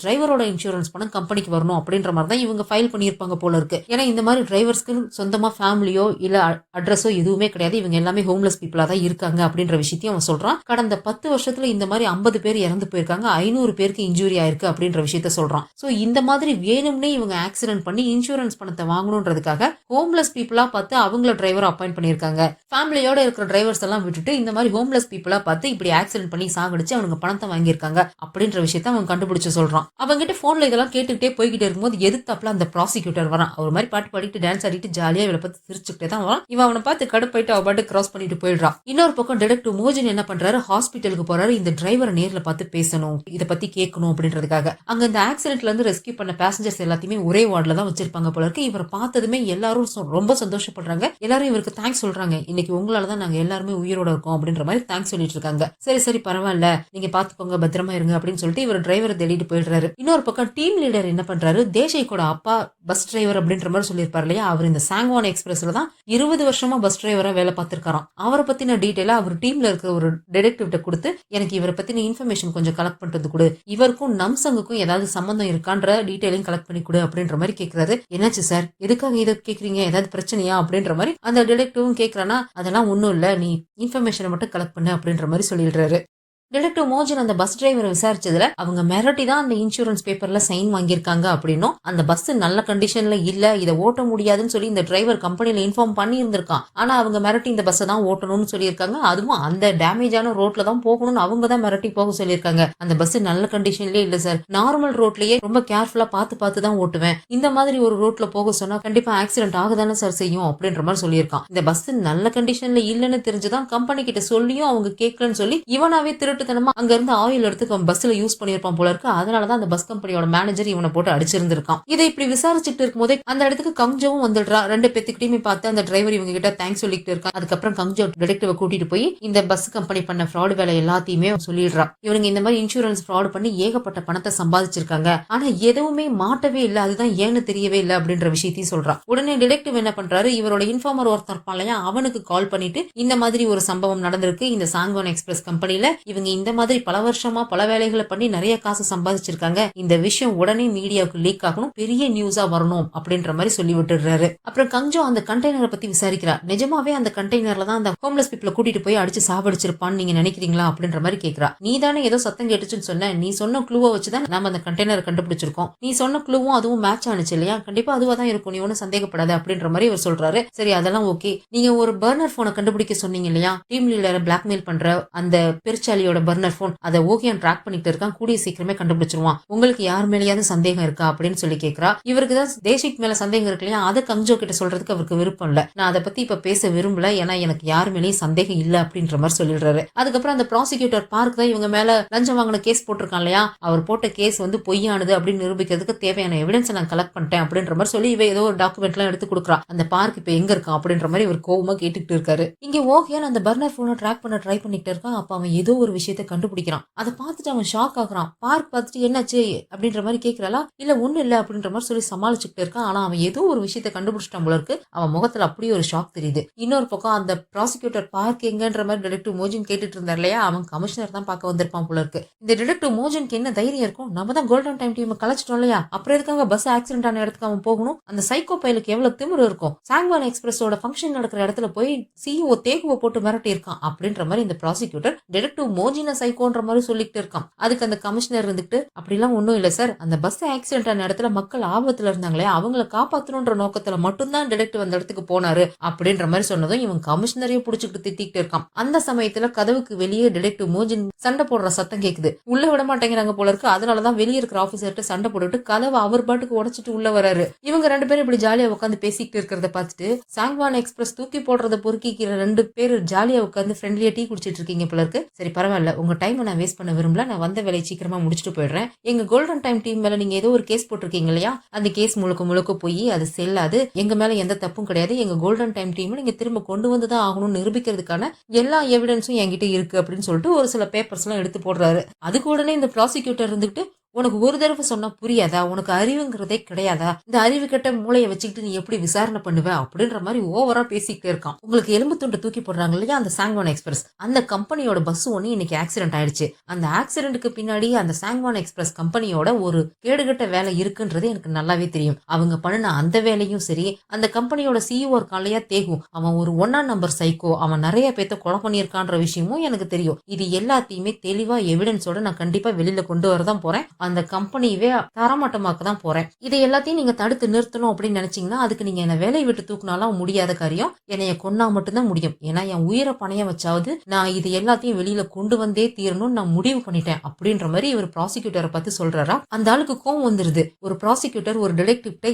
டிரைவரோட இன்சூரன்ஸ் பணம் கம்பெனிக்கு வரணும் அப்படின்ற மாதிரி தான் இவங்க ஃபைல் பண்ணியிருப்பாங்க போல இருக்கு. ஏன்னா இந்த மாதிரி டிரைவர்ஸ்க்கு சொந்தமா ஃபேமிலியோ இல்ல அட்ரஸோ எதுவுமே கிடையாது. இவங்க எல்லாமே ஹோம்லெஸ் பீப்புளா தான் இருக்காங்க அப்படின்ற விஷயத்தையும் அவன் சொல்றான். கடந்த 10 வருஷத்துல இந்த மாதிரி 50 பேர் இறந்து போயிருக்காங்க, 500 பேருக்கு இன்ஜூரி ஆயிருக்கு அப்படின்ற விஷயத்த சொல்றான். சோ இந்த மாதிரி வேணும்னே இவங்க ஆக்சிடென்ட் பண்ணி இன்சூரன்ஸ் பணத்தை வாங்கணும்ன்றதுக்காக ஹோம்லெஸ் பீப்புளா பார்த்து அவங்கள டிரைவர் அப்பாயிண்ட் பண்ணிருக்காங்க. ஃபேமிலியோட இருக்கிற டிரைவர்ஸ் எல்லாம் விட்டுட்டு இந்த மாதிரி ஹோம்லெஸ் பீப்புளா பார்த்து இப்படி ஆக்சிடென்ட் பண்ணி சாகடிச்சு அவனுக்கு பணத்தை வாங்கியிருக்காங்க அப்படின்ற விஷயத்த அவன் கண்டுபிடிச்சு சொல்றான். அவங்கிட்ட போன்ல இதெல்லாம் கேட்டுக்கிட்டே போய்கிட்டே இருக்கும்போது எதிர்த்தாப்புல அந்த ப்ராசிக்யூட்டர் வரான். அவர் மாதிரி பாட்டு பாடிட்டு டான்ஸ் ஆடிட்டு ஜாலியா இவளை பார்த்து சிரிச்சுக்கிட்டே தான் வரான். இவன் அவனை பார்த்து கடுப்பாயிட்டு அவ பாட்டு கிராஸ் பண்ணிட்டு போயிடுறான். இன்னொரு பக்கம் டிடெக்டிவ் மோஜின் என்ன பண்றாரு, ஹாஸ்பிட்டலுக்கு போறாரு. இந்த டிரைவரை நேர்ல பார்த்து பேசணும், இதை பத்தி கேட்கணும் அப்படின்றதுக்காக. அங்க இந்த ஆக்சிடென்ட்ல இருந்து ரெஸ்கியூ பண்ண பேசஞ்சர்ஸ் எல்லாத்தையுமே ஒரே வார்டுல தான் வச்சிருப்பாங்க போல இருக்கு. இவரை பார்த்ததுமே எல்லாரும் ரொம்ப சந்தோஷப்படுறாங்க. எல்லாரும் இவருக்கு தேங்க்ஸ் சொல்றாங்க. இன்னைக்கு உங்களாலதான் நாங்க எல்லாருமே உயிரோட இருக்கோம் அப்படின்ற மாதிரி தேங்க்ஸ் சொல்லிட்டு இருக்காங்க. சரி சரி பரவாயில்ல, நீங்க பாத்துக்கோங்க, பத்திரமா இருங்க அப்படின்னு சொல்லிட்டு இவர் டிரைவரை தேடிட்டு போயிடுறாரு. இன்னொரு பக்கம் டீம் லீடர் என்ன பண்றாரு, தேசிகோட அப்பா பஸ் டிரைவர் அப்படின்ற மாதிரி சொல்லியிருப்பாரு இல்லையா, அவர் இந்த சாங்வான் எக்ஸ்பிரஸ்ல தான் 20 வருஷமா பஸ் டிரைவரா வேலை பார்த்திருக்காராம். அவரை பத்தின டீடைலா அவர் டீம்ல இருக்கிற ஒரு டிடெக்டிவ்ட்ட கொடுத்து எனக்கு இவரை பத்தின இன்ஃபர்மேஷன் கொஞ்சம் கலெக்ட் பண்றது கொடு, இவருக்கும் நம்சங்குக்கும் ஏதாவது சம்பந்தம் இருக்கான்ற டீடைலையும் கலெக்ட் பண்ணி கொடு அப்படின்ற மாதிரி கேட்கிறாரு. என்னாச்சு சார், எதுக்காக இதை கேக்குறீங்க, ஏதாவது பிரச்சனையா அப்படின்ற மாதிரி அந்த டிடெக்டிவும் கேட்கறானா. அதெல்லாம் ஒண்ணும் இல்ல, நீ இன்ஃபர்மேஷனை மட்டும் கலெக்ட் பண்ணு அப்படின்ற மாதிரி சொல்லிடுறாரு. டிடெக்டிவ் மோஜன் அந்த பஸ் டிரைவரை விசாரிச்சதுல அவங்க மிரட்டி தான் அந்த இன்சூரன்ஸ் பேப்பர்ல சைன் வாங்கியிருக்காங்க அப்படின்னும், அந்த பஸ் நல்ல கண்டிஷன்ல இல்ல, இதை ஓட்ட முடியாதுன்னு சொல்லி இந்த டிரைவர் கம்பெனில இன்ஃபார்ம் பண்ணி இருந்திருக்கான். ஆனா அவங்க மிரட்டி இந்த பஸ்ஸை தான் ஓட்டணும்னு சொல்லியிருக்காங்க. அதுவும் அந்த டேமேஜான ரோட்ல தான் போகணும்னு அவங்க தான் மிரட்டி போக சொல்லியிருக்காங்க. அந்த பஸ் நல்ல கண்டிஷன்லயே இல்ல சார், நார்மல் ரோட்லயே ரொம்ப கேர்ஃபுல்லா பார்த்து தான் ஓட்டுவேன், இந்த மாதிரி ஒரு ரோட்ல போக சொன்னா கண்டிப்பா ஆக்சிடென்ட் ஆகுதானே சார் செய்யும் அப்படின்ற மாதிரி சொல்லியிருக்கான். இந்த பஸ் நல்ல கண்டிஷன்ல இல்லன்னு தெரிஞ்சுதான் கம்பெனி கிட்ட சொல்லியும் அவங்க கேட்கலன்னு சொல்லி இவனாவே திருட்டு அங்க இருந்து ஆயில் எடுத்து பஸ்ல யூஸ் பண்ணிருப்பான் போல இருக்கு. அதனாலதான் அந்த பஸ் கம்பெனியோட மேனேஜர் இவனை போட்டு அடிச்சிருந்திருக்கான். இதை இப்படி விசாரிச்சுட்டு இருக்கும் போதே அந்த இடத்துக்கு கங்ஜோவும் வந்துடுறா. ரெண்டு பேத்துக்கிட்டையுமே பார்த்து அந்த டிரைவர் இவங்க கிட்ட தேங்க்ஸ் சொல்லிட்டு இருக்கான். அதுக்கப்புறம் கங்ஜோ டிடெக்டிவ் கூட்டிட்டு போய் இந்த பஸ் கம்பெனி பண்ண ஃப்ராட் வேலை எல்லாத்தையுமே சொல்லிடுறா. இவனுங்க இந்த மாதிரி இன்சூரன்ஸ் ஃப்ராட் பண்ணி ஏகப்பட்ட பணத்தை சம்பாதிச்சிருக்காங்க, ஆனா எதுவுமே மாட்டவே இல்லை, அதுதான் ஏன்னு தெரியவே இல்லை அப்படின்ற விஷயத்தையும் சொல்றான். உடனே டிடெக்டிவ் என்ன பண்றாரு, இவரோட இன்ஃபார்மர் ஒருத்தர் இருப்பான் இல்லையா, அவனுக்கு கால் பண்ணிட்டு இந்த மாதிரி ஒரு சம்பவம் நடந்திருக்கு இந்த சாங்வான் எக்ஸ்பிரஸ் கம்பெனில, இவங்க இந்த மாதிரி பல வருஷமா பல வேலைகளை பண்ணி நிறைய காசு சம்பாதிச்சிருக்காங்க, இந்த விஷயம் உடனே மீடியாவுக்கு லீக் ஆகணும், பெரிய நியூஸா வரணும் அப்படின்ற மாதிரி சொல்லி விட்டுறாரு. அப்புறம் கங்ஜோ அந்த கண்டெய்னரை பத்தி விசாரிக்கிறா. நிஜமாவே அந்த கண்டெய்னர்ல தான் அந்த ஹோம்லெஸ் பீப்புளை கூட்டிட்டு போய் அடிச்சு சாவடிச்சிருப்பான்னு நீங்க நினைக்கிறீங்களா அப்படின்ற மாதிரி கேக்குறா. நீ தானே ஏதோ சத்தம் கேட்டுச்சுன்னு சொன்ன, நீ சொன்ன க்ளூவை வச்சுதான் நாம அந்த கண்டெய்னரை கண்டுபிடிச்சிருக்கோம், நீ சொன்ன க்ளூவும் அதுவும் மேட்ச் ஆனிச்சு இல்லையா, கண்டிப்பா அதுவா தான் இருக்கும், நீ ஒன்னும் சந்தேகப்படாத அப்படின்ற மாதிரி இவர் சொல்றாரு. சரி அதெல்லாம் ஓகே, நீங்க ஒரு பர்னர் போனை கண்டுபிடிக்க சொன்னீங்க இல்லையா, டீம் லீடரை பிளாக்மெயில் பண்ற அந்த பெருச்சாலியோட பர்னர் போன், அதை ஓகே ட்ராக் பண்ணிட்டு இருக்கான், கூடிய சீக்கிரமே கண்டுபிடிச்சிருவான், உங்களுக்கு யார் மேலேயாவது சந்தேகம் இருக்கா அப்படின்னு சொல்லி கேட்கிறா. இவருக்கு தான் தேசிக் மேல சந்தேகம் இருக்கு இல்லையா, அதை கங்ஜோ கிட்ட சொல்றதுக்கு அவருக்கு விருப்பம் இல்ல, நான் அதை பத்தி இப்ப பேச விரும்பல, ஏன்னா எனக்கு யார் மேலேயும் சந்தேகம் இல்ல அப்படின்ற மாதிரி சொல்லிடுறாரு. அதுக்கப்புறம் அந்த ப்ராசிக்யூட்டர் பார்க் தான் இவங்க மேல லஞ்சம் வாங்கின கேஸ் போட்டிருக்கான் இல்லையா, அவர் போட்ட கேஸ் வந்து பொய்யானது அப்படின்னு நிரூபிக்கிறதுக்கு தேவையான எவிடன்ஸ் நான் கலெக்ட் பண்ணிட்டேன் அப்படின்ற மாதிரி சொல்லி இவ ஏதோ ஒரு டாக்குமெண்ட் எல்லாம் எடுத்து கொடுக்குறா. அந்த பார்க் இப்ப எங்க இருக்கான் அப்படின்ற மாதிரி ஒரு கோவமா கேட்டுக்கிட்டு இருக்காரு. இங்க ஓகே அந்த பர்னர் போனை ட்ராக் பண்ண ட்ரை பண்ணிட்டு இருக்கான். அப்ப அவன் ஏதோ ஒரு விஷயத்தை கண்டுபிடிக்கிறான். அதை பார்த்துட்டு அவன் ஷாக் ஆகுறான். பார்க் பார்த்துட்டு என்னாச்சு அப்படின்ற மாதிரி கேட்கறாளா, இல்ல ஒண்ணு இல்ல அப்படின்ற மாதிரி சொல்லி சமாளிச்சுக்கிட்டு இருக்கான். ஆனா அவன் ஏதோ ஒரு விஷயத்த கண்டுபிடிச்சிட்டான் போல இருக்கு. அவன் முகத்துல அப்படியே ஒரு ஷாக் தெரியுது. இன்னொரு பக்கம் அந்த ப்ராசிக்யூட்டர் பார்க் எங்கன்ற மாதிரி டிடெக்டிவ் மோஜின் கேட்டுட்டு இருந்தார் இல்லையா, அவன் கமிஷனர் தான் பார்க்க வந்திருப்பான் போல இருக்கு. இந்த டிடெக்டிவ் மோஜனுக்கு என்ன தைரியம் இருக்கும், நம்ம தான் கோல்டன் டைம் டீம் கலைச்சிட்டோம் இல்லையா, அப்புறம் எதுக்காக பஸ் ஆக்சிடென்ட் ஆன இடத்துக்கு அவன் போகணும், அந்த சைக்கோ பயலுக்கு எவ்வளவு திமிரு இருக்கும், சாங்வான் எக்ஸ்பிரஸோட ஃபங்க்ஷன் நடக்கிற இடத்துல போய் சிஇஓ தேகுவை போட்டு மிரட்டி இருக்கான் அப்படின்ற மாதிரி இந்த ப்ராசிக்யூட்டர் டிடெக்டிவ் மோஜின சைக்கோன்ற மாதிரி சொல்லிட்டு இருக்கான். அதுக்கு அந்த கமிஷனர் இருந்துட்டு அப்படிலாம் ஒண்ணும் இல்ல சார், அந்த பஸ் ஆக்சிடென்ட் ஆன இடத்துல மக்கள் ஆபத்துல இருந்தாங்களே அவங்களை காப்பாற்றணும்ன்ற நோக்கத்துல மட்டும்தான் டிடெக்டிவ் அந்த இடத்துக்கு போனாரு அப்படின்ற மாதிரி சொன்னதும் இவன் கமிஷனரையும் புடிச்சுக்கிட்டு திட்டிக்கிட்டு இருக்கான். அந்த சமயத்துல கதவுக்கு வெளியே டிடெக்டிவ் மோஜின் சண்டை போடுற சத்தம் கேக்குது. உள்ள விட மாட்டேங்கிறாங்க போல இருக்கு. அதனாலதான் வெளியே இருக்கிற ஆபீசர்கிட்ட சண்டை போட்டுட்டு கதவை அவர் பாட்டுக்கு உடைச்சிட்டு உள்ள வராரு. இவங்க ரெண்டு பேரும் இப்படி ஜாலியா உட்காந்து பேசிக்கிட்டு இருக்கிறத பார்த்துட்டு சாங்வான் எக்ஸ்பிரஸ் தூக்கி போடுறத பொறுக்கிக்கிற ரெண்டு பேரு ஜாலியா உட்காந்து ஃப்ரெண்ட்லியா டீ குடிச்சிட்டு இருக்கீங்க போல இருக்கு. சரி பரவாயில்ல, பரவாயில்ல, உங்க டைமை நான் வேஸ்ட் பண்ண விரும்பல, நான் வந்த வேலையை சீக்கிரமா முடிச்சுட்டு போயிடுறேன். எங்க கோல்டன் டைம் டீம் மேல நீங்க ஏதோ ஒரு கேஸ் போட்டிருக்கீங்க இல்லையா, அந்த கேஸ் முழுக்க முழுக்க போய் அது செல்லாது, எங்க மேல எந்த தப்பும் கிடையாது, எங்க கோல்டன் டைம் டீம் நீங்க திரும்ப கொண்டு வந்துதான் ஆகணும்னு நிரூபிக்கிறதுக்கான எல்லா எவிடன்ஸும் என்கிட்ட இருக்கு அப்படின்னு சொல்லிட்டு ஒரு சில பேப்பர்ஸ் எல்லாம் எடுத்து போடுறாரு. அதுக்கு உடனே இந்த ப்ராசிக்யூட்டர் இருந்துகிட்டு, உனக்கு ஒரு தடவை சொன்னா புரியாதா, உனக்கு அறிவுங்கிறதே கிடையாதா, இந்த அறிவு கெட்ட மூளையை வச்சுக்கிட்டு நீ எப்படி விசாரணை பண்ணுவ அப்படின்ற மாதிரி ஓவரா பேசிக்கிட்டே இருக்கான். உங்களுக்கு எலும்பு துண்டை தூக்கி போடுறாங்க இல்லையா அந்த சாங்வான் எக்ஸ்பிரஸ், அந்த கம்பெனியோட பஸ் ஒண்ணு இன்னைக்கு ஆக்சிடென்ட் ஆயிடுச்சு. அந்த ஆக்சிடென்ட்க்கு பின்னாடி அந்த சாங்வான் எக்ஸ்பிரஸ் கம்பெனியோட ஒரு கேடுகட்ட வேலை இருக்குன்றது எனக்கு நல்லாவே தெரியும். அவங்க பண்ணின அந்த வேலையும் சரி, அந்த கம்பெனியோட சிஇஓ இருக்கான் இல்லையா தேகு, அவன் ஒரு 1ஆம் நம்பர் சைக்கோ, அவன் நிறைய பேத்த கொலை பண்ணியிருக்கான்ற விஷயமும் எனக்கு தெரியும். இது எல்லாத்தையுமே தெளிவா எவிடன்ஸோட நான் கண்டிப்பா வெளியில கொண்டு வரதான் போறேன். அந்த கம்பெனியவே தரமட்டமாக்க தான் போறேன். இதை எல்லாத்தையும் நீங்க தடுத்து நிறுத்தணும் அப்படின்னு நினைச்சீங்கன்னா அதுக்கு நீங்க என்ன வேலையை விட்டு தூக்கினாலும் முடியாத காரியம், என்னைய கொன்னா மட்டும்தான் முடியும். ஏன்னா என் உயிரை பணைய வச்சாவது நான் இது எல்லாத்தையும் வெளியில கொண்டு வந்தே தீரணும்னு நான் முடிவு பண்ணிட்டேன் அப்படின்ற மாதிரி இவர் ப்ராசிக்யூட்டரை பார்த்து சொல்றாரா. அந்த ஆளுக்கு கோவம் வந்துருது. ஒரு ப்ராசிக்யூட்டர் ஒரு டிடெக்டிவ்கிட்ட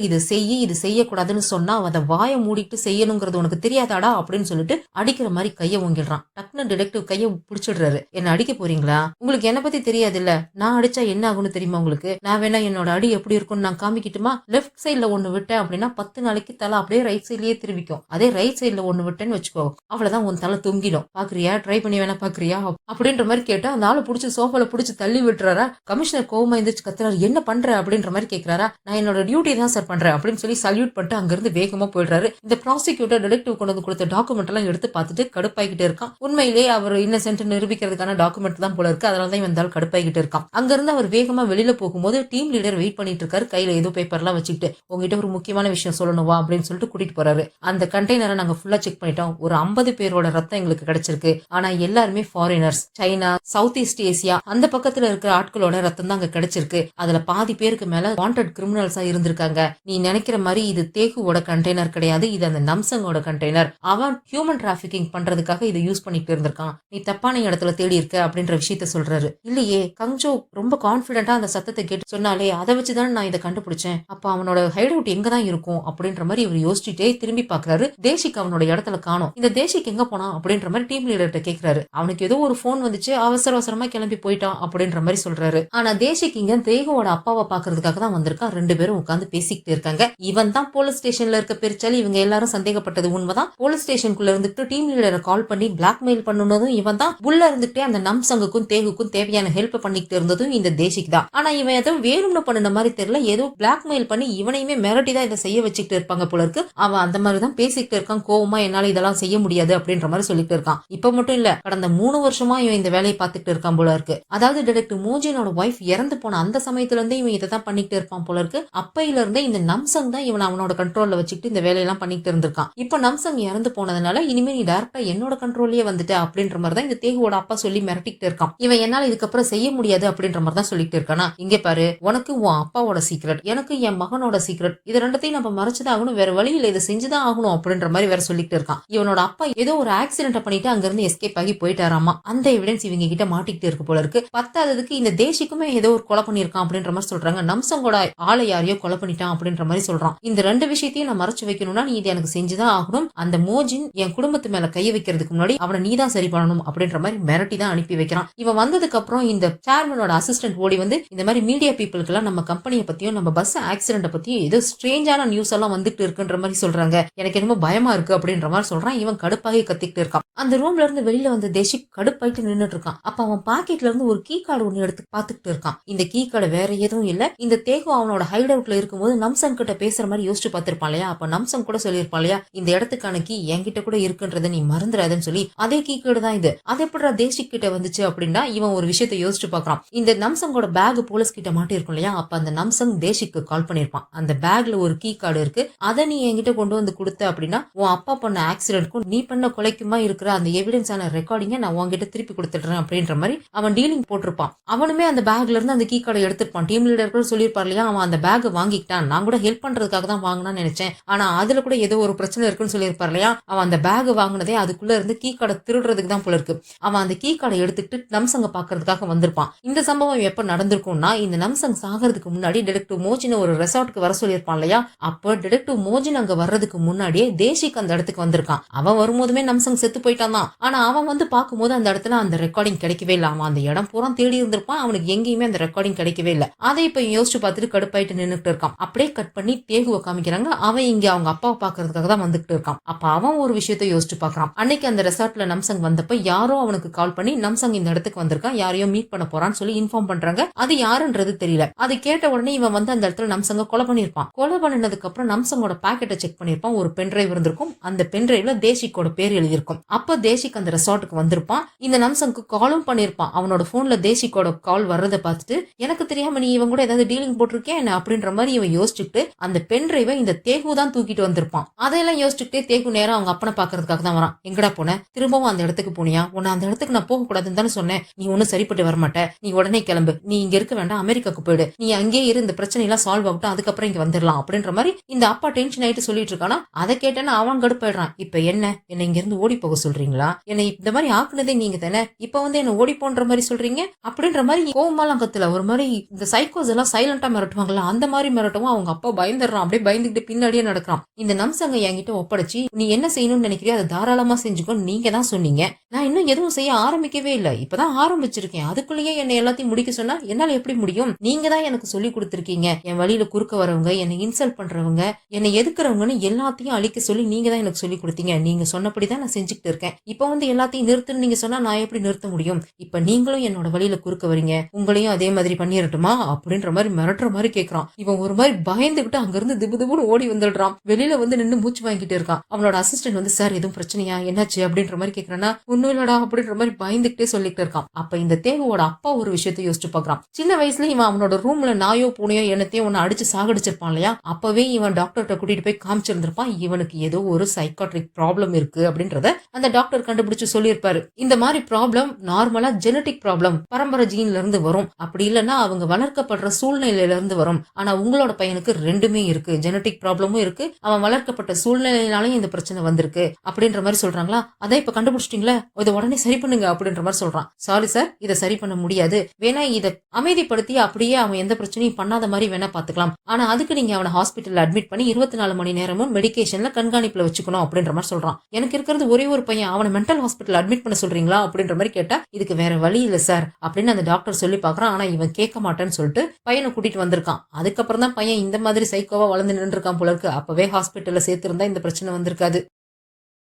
இது செய்யக்கூடாதுன்னு சொன்னா அதை வாயை மூடிட்டு செய்யணுங்கிறது உனக்கு தெரியாதாடா அப்படின்னு சொல்லிட்டு அடிக்கிற மாதிரி கையை ஓங்கிடுறான். டக்குனு டிடெக்டிவ் கையை பிடிச்சிடுறாரு. என்ன அடிக்க போறீங்களா, உங்களுக்கு என்ன பத்தி தெரியாது இல்ல, நான் அடிச்சா என்ன ஆகும்னு தெரியுமா உங்களுக்கு, நான் வேணா என்னோட அடி எப்படி இருக்கும்னு நான் காமிக்கிட்டுமா, லெஃப்ட் சைட்ல ஒண்ணு விட்டேன் அப்படின்னா 10 நாளைக்கு தலை அப்படியே ரைட் சைட்லயே திரும்பிக்கும், அதே ரைட் சைட்ல ஒண்ணு விட்டேன்னு வச்சுக்கோ அவ்வளவுதான் உன் தலை தொங்கிடும், பாக்குறியா, ட்ரை பண்ணி வேணா பாக்குறியா அப்படின்ற மாதிரி கேட்டா அந்த ஆளு புடிச்சு சோஃபால புடிச்சு தள்ளி விட்டுறாரா. கமிஷனர் கோவமா எந்திரிச்சு கத்துறாரு, என்ன பண்ற அப்படின்ற மாதிரி கேட்கிறாரா. நான் என்னோட டியூட்டி தான் சார் பண்றேன் அப்படின்னு சொல்லி சல்யூட் பண்ணிட்டு அங்கிருந்து வேகமா போயிடுறாரு. இந்த ப்ராசிக்யூட்டர் டிடெக்டிவ் கொண்டு வந்து கொடுத்த டாக்குமெண்ட் எல்லாம் எடுத்து பார்த்துட்டு கடுப்பாய்கிட்டு இருக்கான். உண்மையிலேயே அவர் இன்னசென்ட் நிரூபிக்கிறதுக்கான டாக்குமெண்ட் தான் போல இருக்கு, அதனால தான் வந்தாலும் கடுப்பாய்கிட்டு இருக்கான். அங்கிருந்து அவர் வேகமா வெளியில போகும்போது டீம் லீடர் வெயிட் பண்ணிட்டு இருக்காரு, கையில ஏதோ பேப்பர் எல்லாம் வச்சுக்கிட்டு. உங்ககிட்ட ஒரு முக்கியமான விஷயம் சொல்லணுவா அப்படின்னு சொல்லிட்டு கூட்டிட்டு போறாரு. அந்த கண்டெய்னரை நாங்க ஃபுல்லா செக் பண்ணிட்டோம், ஒரு 50 பேரோட ரத்தம் எங்களுக்கு கிடைச்சிருக்கு, ஆனா எல்லாருமே foreigners, China, south east Asia அந்த பக்கத்துல இருக்கிற ஆட்களோட ரத்தம் தான் அங்க கிடைச்சிருக்கு. அதுல பாதி பேருக்கு மேல வாண்டட் கிரிமினல்ஸா இருந்திருக்காங்க. நீ நினைக்கிற மாதிரி இது தேகுவோட கண்டெய்னர் கிடையாது, இது அந்த நம்சங்கோட கண்டெய்னர். அவன் ஹியூமன் டிராபிகிங் பண்றதுக்காக இதை யூஸ் பண்ணிட்டு இருந்திருக்கான், நீ தப்பான இடத்துல தேடி இருக்க அப்படின்ற விஷயத்த சொல்றாரு. இல்லையே, கங்ஜோ ரொம்ப கான்பிடென்டா அந்த சத்தத்தை கேட்டு சொன்னாலே அதை வச்சுதான் நான் இதை கண்டுபிடிச்சேன், அப்ப அவனோட ஹைட் அவுட் எங்க தான் இருக்கும் அப்படின்ற மாதிரி இவர் யோசிச்சுட்டே திரும்பி பாக்குறாரு. தேசிக் அவனோட இடத்துல காணோம். இந்த தேசிக் எங்க போனா அப்படின்ற மாதிரி டீம் லீடர்கிட்ட கேக்குறாரு. அவனுக்கு ஏதோ ஒரு போன் வந்துச்சு, அவசர அவசரமா கிளம்பி போயிட்டான் அப்படின்ற மாதிரி சொல்றாரு. ஆனா தேசிக் இங்க தேகுவோட அப்பாவை பாக்குறதுக்காக தான் வந்திருக்கான். 2 பேரும் உட்காந்து பேசிக்கிட்டு இருக்காங்க. இவன் தான் போலீஸ் ஸ்டேஷன்ல இருக்க பெருச்சாலி, இவங்க எல்லாரும் சந்தேகப்பட்டது உண்மைதான். போலீஸ் ஸ்டேஷனுக்குள்ள இருந்துட்டு டீம் லீடரை கால் பண்ணி பிளாக்மெயில் பண்ணுனதும் இவன் தான். உள்ள இருந்துட்டே அந்த நம்சங்குக்கும் தேகுக்கும் தேவையான ஹெல்ப் பண்ணிக்கிட்டு இருந்ததும் இந்த தேசிக் தான். ஆனா இவன் ஏதோ வேணும்னு பண்ணின மாதிரி தெரியல, ஏதோ பிளாக்மெயில் பண்ணி இவனையுமே மிரட்டி தான் இதை செய்ய வச்சுக்கிட்டு இருப்பாங்க போல இருக்கு. அவன் அந்த மாதிரி தான் பேசிக்கிட்டு இருக்கான், கோவமா என்னால இதெல்லாம் செய்ய முடியாது அப்படின்ற மாதிரி சொல்லிட்டு இருக்கான். இப்ப மட்டும் இல்ல, கடந்த 3 வருஷமா இவன் இந்த வேலையை பார்த்துட்டு இருக்கான் போல இருக்கு. அதாவது டிடெக்டிவ் மூஜினோட ஒய்ஃப் இறந்து போன அந்த சமயத்துல இருந்தே இவன் இதை தான் பண்ணிட்டு இருப்பான் போல இருக்கு. அப்பையில இருந்தே இந்த நம்சங் தான் இவன் அவனோட கண்ட்ரோல்ல வச்சுக்கிட்டு இந்த வேலையெல்லாம் பண்ணிட்டு இருந்திருக்கான். இப்ப நம்சங் இறந்து போனதுனால இனிமே நீ டைரக்டா என்னோட கண்ட்ரோல்லயே வந்துட்ட அப்படின்ற மாதிரி தான் இந்த தேகுவோட அப்பா சொல்லி மிரட்டிக்கிட்டு இருக்கான். இவன் என்னால இதுக்கப்புறம் செய்ய முடியாது அப்படின்ற மாதிரி தான் சொல்லிட்டு இருக்கானா. இங்க பாரு, உனக்கு உன் அப்பாவோட சீக்ரெட், எனக்கு என் மகனோட சீக்ரெட், இது ரெண்டத்தையும் நம்ம மறைச்சுதான் ஆகணும், வேற வழியில இதை செஞ்சுதான் ஆகணும் அப்படின்ற மாதிரி வேற சொல்லிட்டு இருக்கான். இவனோட அப்பா ஏதோ ஒரு ஆக்சிடென்ட் பண்ணிட்டு அங்க இருந்து எஸ்கேப் ஆகி போயிட்டாராமா. அந்த எவிடன்ஸ் இவங்க கிட்ட மாட்டிக்கிட்டு இருக்கு போல இருக்கு. பத்தாததுக்கு இந்த தேசிக்குமே ஏதோ ஒரு கொலை பண்ணிருக்கான் அப்படின்ற மாதிரி சொல்றாங்க. நம்சங்கோட ஆளை யாரையோ கொலை பண்ணிட்டான் அப்படின்ற மாதிரி சொல்றான். இந்த 2 விஷயத்தையும் நான் மறைச்சு வைக்கணும்னா நீ இது எனக்கு செஞ்சுதான் ஆகணும். அந்த மோஜின் என் குடும்பத்து மேல கைய வைக்கிறதுக்கு முன்னாடி அவனை நீதான் சரி பண்ணணும் அப்படின்ற மாதிரி மிரட்டி தான் அனுப்பி வைக்கிறான். இவன் வந்ததுக்கு அப்புறம் இந்த சேர்மனோட அசிஸ்டன்ட் ஓடி வந்து இந்த மாதிரி மீடியா பீப்புளுக்கு எல்லாம் நம்ம கம்பெனியை பத்தியும் நம்ம பஸ் ஆக்சிடென்ட் பத்தியும் ஏதோ ஸ்ட்ரேஞ்சான நியூஸ் எல்லாம் வந்துட்டு இருக்குன்ற மாதிரி சொல்றாங்க, எனக்கு என்னமோ பயமா இருக்கு அப்படின்ற மாதிரி சொல்றான். இவன் கடுப்பாகி கத்திக்கிட்டு இருக்கான். அந்த ரூம்ல இருந்து வெளியில வந்த தேசிக் கடுப்பாயிட்டு நின்னுட்டு இருக்கான். அப்ப அவன் பாக்கெட்ல இருந்து ஒரு கீ கார்டு ஒண்ணு எடுத்து பாத்துக்கிட்டு இருக்கான். இந்த கீ கார்டு வேற எதுவும் இல்ல, இந்த தேகு அவனோட ஹைட் அவுட்ல இருக்கும்போது நம்சங் கிட்ட பேசுற மாதிரி யோசிச்சு பார்த்திருப்பான் இல்லையா. அப்ப நம்சங் கூட சொல்லியிருப்பான் இல்லையா, இந்த இடத்துக்கான கீ என்கிட்ட கூட இருக்குன்றத நீ மறந்துடாதுன்னு சொல்லி, அதே கீ கார்டு தான் இது. அது எப்படிடா தேசிக் கிட்ட வந்துச்சு அப்படின்னா இவன் ஒரு விஷயத்த யோசிச்சு பாக்குறான். இந்த நம்சங்கோட பேக் போலீஸ் கிட்ட மாட்டி இருக்கும் இல்லையா, அப்ப அந்த நம்சங் தேசிக்கு கால் பண்ணிருப்பான். அந்த பேக்ல ஒரு கீ கார்டு இருக்கு, அதை நீ என்கிட்ட கொண்டு வந்து கொடுத்த அப்படின்னா உன் அப்பா பண்ண ஆக்சிடென்ட்க்கும் நீ பண்ண கொலைக்குமா இருக்கிற அந்த எவிடன்ஸான ரெக்கார்டிங்க நான் உன்கிட்ட திருப்பி கொடுத்துடுறேன் அப்படின்ற மாதிரி அவன் டீலிங் போட்டிருப்பான். அவனுமே அந்த பேக்ல இருந்து அந்த கீ கார்டை எடுத்திருப்பான். டீம் லீடர் கூட சொல்லியிருப்பார் இல்லையா, அவன் அந்த பேக் வாங்கிக்கிட்டான், நான் கூட ஹெல்ப் பண்றதுக்காக தான் வாங்கினான்னு நினைச்சேன், ஆனா அதுல கூட ஏதோ ஒரு பிரச்சனை இருக்குன்னு சொல்லியிருப்பார் இல்லையா. அவன் அந்த பேக் வாங்கினதே அதுக்குள்ள இருந்து கீ கார்டை திருடுறதுக்கு தான் போல இருக்கு. அவன் அந்த கீ கார்டை எடுத்துக்கிட்டு நம்சங்க பாக்குறதுக்காக வந்திருப்பான். இந்த சம்பவம் எப்ப நடந்து வந்திருக்கும்னா இந்த நம்சங் சாகிறதுக்கு முன்னாடி டிடெக்டிவ் மோஜின் ஒரு ரெசார்ட்டுக்கு வர சொல்லியிருப்பான் இல்லையா, அப்ப டிடெக்டிவ் மோஜின் அங்க வர்றதுக்கு முன்னாடியே தேசிக் அந்த இடத்துக்கு வந்திருக்கான். அவன் வரும்போதுமே நம்சங் செத்து போயிட்டான் தான். ஆனா அவன் வந்து பார்க்கும்போது அந்த இடத்துல அந்த ரெக்கார்டிங் கிடைக்கவே இல்ல. அவன் அந்த இடம் பூரா தேடி இருந்திருப்பான், அவனுக்கு எங்கேயுமே அந்த ரெக்கார்டிங் கிடைக்கவே இல்ல. அதை இப்ப யோசிச்சு பார்த்துட்டு கடுப்பாயிட்டு நின்னுட்டு இருக்கான். அப்படியே கட் பண்ணி தேகுவை காமிக்கிறாங்க. அவன் இங்க அவங்க அப்பாவை பாக்குறதுக்காக தான் வந்துகிட்டு இருக்கான். அப்ப அவன் ஒரு விஷயத்த யோசிச்சு பாக்குறான். அன்னைக்கு அந்த ரெசார்ட்ல நம்சங் வந்தப்ப யாரோ அவனுக்கு கால் பண்ணி நம்சங் இந்த இடத்துக்கு வந்திருக்கான், யாரையோ மீட் பண்ண போறான்னு சொல்லி இன்ஃபார்ம் பண்றாங்க. அது யாருன்றது தெரியல. அது கேட்ட உடனே இவன் வந்து அந்த இடத்துல நம்சங்க கொலை பண்ணிருப்பான். கொலை பண்ணினதுக்கு அப்புறம் நம்சங்கோட பாக்கெட்டை செக் பண்ணிருப்பான். ஒரு பென்டிரைவ் இருந்திருக்கும். அந்த பென்டிரைவ்ல தேசிக்கோட பேர் எழுதியிருக்கும். அப்ப தேசிக் அந்த ரெசார்ட்டுக்கு வந்திருப்பான். இந்த நம்சங்க்கு காலும் பண்ணிருப்பான். அவனோட போன்ல தேசிக்கோட கால் வர்றதை பார்த்துட்டு எனக்கு தெரியாம நீ இவன் கூட ஏதாவது டீலிங் போட்டிருக்கேன் என்ன அப்படின்ற மாதிரி இவன் யோசிச்சுட்டு அந்த பென்டிரைவை இந்த தேகு தான் தூக்கிட்டு வந்திருப்பான். அதையெல்லாம் யோசிச்சுட்டு தேகு நேரம் அவங்க அப்பனை பாக்குறதுக்காக தான் வரான். எங்கடா போன, திரும்பவும் அந்த இடத்துக்கு போனியா, உன்னை அந்த இடத்துக்கு நான் போக கூடாதுன்னு தானே சொன்னேன், நீ ஒன்னும் சரிப்பட்டு வரமாட்ட, நீ உடனே கிளம்பு, நீ இங்க இருக்க வேண்டாம், அமெரிக்காக்கு போயிடு, நீ அங்கேயே இரு, இந்த பிரச்சனை எல்லாம் சால்வ் ஆகட்டும், அதுக்கப்புறம் இங்க வந்துடலாம் அப்படின்ற மாதிரி இந்த அப்பா டென்ஷன் ஆயிட்டு சொல்லிட்டு இருக்கானா. அதை கேட்டேன்னா அவன் கடுப்பாயிடுறான். இப்ப என்ன இங்க இருந்து ஓடி போக சொல்றீங்களா, என்னை இந்த மாதிரி ஆக்குனதே நீங்க தானே, இப்ப வந்து என்ன ஓடி போன்ற மாதிரி சொல்றீங்க அப்படின்ற மாதிரி கோவமாலாம் கத்துல. ஒரு மாதிரி இந்த சைக்கோஸ் எல்லாம் சைலண்டா மிரட்டுவாங்கல்ல, அந்த மாதிரி மிரட்டவும் அவங்க அப்பா பயந்துடுறான். அப்படியே பயந்துகிட்டு பின்னாடியே நடக்கிறான். இந்த நம்சங்க என்கிட்ட ஒப்படைச்சு நீ என்ன செய்யணும்னு நினைக்கிறியோ அதை தாராளமா செஞ்சுக்கோ, நீங்க தான் சொன்னீங்க, நான் இன்னும் எதுவும் செய்ய ஆரம்பிக்கவே இல்லை, இப்பதான் ஆரம்பிச்சிருக்கேன், அதுக்குள்ளேயே என்னை எல்லாத்தையும் முடிக்க சொன்னா என்னால எப்படி முடியும், நீங்க தான் எனக்கு சொல்லி கொடுத்துருக்கீங்க, என் வழியில குறுக்க வரவங்க, என்னை இன்சல்ட் பண்றவங்க, என்னை எதுக்குறவங்கன்னு எல்லாத்தையும் அழிக்க சொல்லி நீங்க தான் எனக்கு சொல்லி கொடுத்தீங்க, நீங்க சொன்னபடிதான் நான் செஞ்சுக்கிட்டு இருக்கேன், இப்ப வந்து எல்லாத்தையும் நிறுத்துன்னு நீங்க சொன்னா நான் எப்படி நிறுத்த முடியும், இப்ப நீங்களும் என்னோட வழியில குறுக்க வரீங்க, உங்களையும் அதே மாதிரி பண்ணிரட்டுமா அப்படின்ற மாதிரி மிரட்டுற மாதிரி கேட்கறான். இவன் ஒரு மாதிரி பயந்துகிட்டு அங்க இருந்து திபு திபுன்னு ஓடி வந்துடுறான். வெளியில வந்து நின்று மூச்சு வாங்கிட்டு இருக்கான். அவனோட அசிஸ்டன்ட் வந்து சார் எதுவும் பிரச்சனையா என்னாச்சு அப்படின்ற மாதிரி கேட்கறானா. ஒன்னும் இல்லடா அப்படின்ற மாதிரி பயந்துகிட்டே சொல்லிட்டு இருக்கான். அப்ப இந்த தேகுவோட அப்பா ஒரு விஷயத்த யோசிச்சு பாக்குறான். சின்ன வயசுல இவன் அவனோட ரூம்ல நாயோ பூனையோ என்னத்தையும் ஒன்னு அடிச்சு சாகடிச்சிருப்பான் இல்லையா, அப்பவே இவன் டாக்டர்கிட்ட கூட்டிட்டு போய் காமிச்சிருந்திருப்பான். இவனுக்கு ஏதோ ஒரு சைக்காட்ரிக் ப்ராப்ளம் இருக்கு அப்படின்றத அந்த டாக்டர் கண்டுபிடிச்சு சொல்லியிருப்பாரு. இந்த மாதிரி ப்ராப்ளம் நார்மலா ஜெனட்டிக் ப்ராப்ளம், பரம்பரை ஜீன்ல இருந்து வரும், அப்படி இல்லைன்னா அவங்க வளர்க்கப்படுற சூழ்நிலையில இருந்து வரும். ஆனா உங்களோட பையனுக்கு ரெண்டுமே இருக்கு, ஜெனட்டிக் ப்ராப்ளமும் இருக்கு, அவன் வளர்க்கப்பட்ட சூழ்நிலையினாலையும் இந்த பிரச்சனை வந்திருக்கு அப்படின்ற மாதிரி சொல்றாங்களா. அதை இப்ப கண்டுபிடிச்சிட்டீங்களா, இதை உடனே சரி பண்ணுங்க அப்படின்ற மாதிரி சொல்றான். சாரி சார், இதை சரி பண்ண முடியாது, வேணா இதை அமைதிப்படுத்தி அப்படியே அவன் எந்த பிரச்சனையும் பண்ணாத மாதிரி வேணா பாத்துக்கலாம், ஆனா அதுக்கு நீங்க அவனை ஹாஸ்பிட்டல்ல அட்மிட் பண்ணி 24 மணி நேரமும் மெடிகேஷன்ல கண்காணிப்புல வச்சுக்கணும் அப்படின்ற மாதிரி சொல்றான். எனக்கு இருக்கிறது ஒரே ஒரு பையன், அவனை மென்டல் ஹாஸ்பிட்டல் அட்மிட் பண்ண சொல்றீங்களா அப்படின்ற மாதிரி கேட்டா, இதுக்கு வேற வழி இல்ல சார் அப்படின்னு அந்த டாக்டர் சொல்லி பாக்குறான். ஆனா இவன் கேட்க மாட்டேன்னு சொல்லிட்டு பையனை கூட்டிட்டு வந்திருக்கான். அதுக்கப்புறம் தான் பையன் இந்த மாதிரி சைக்கோவா வளர்ந்து நின்று இருக்கான் போல இருக்கு. அப்பவே ஹாஸ்பிட்டல்ல சேர்த்து இருந்தா இந்த பிரச்சனை வந்திருக்காது.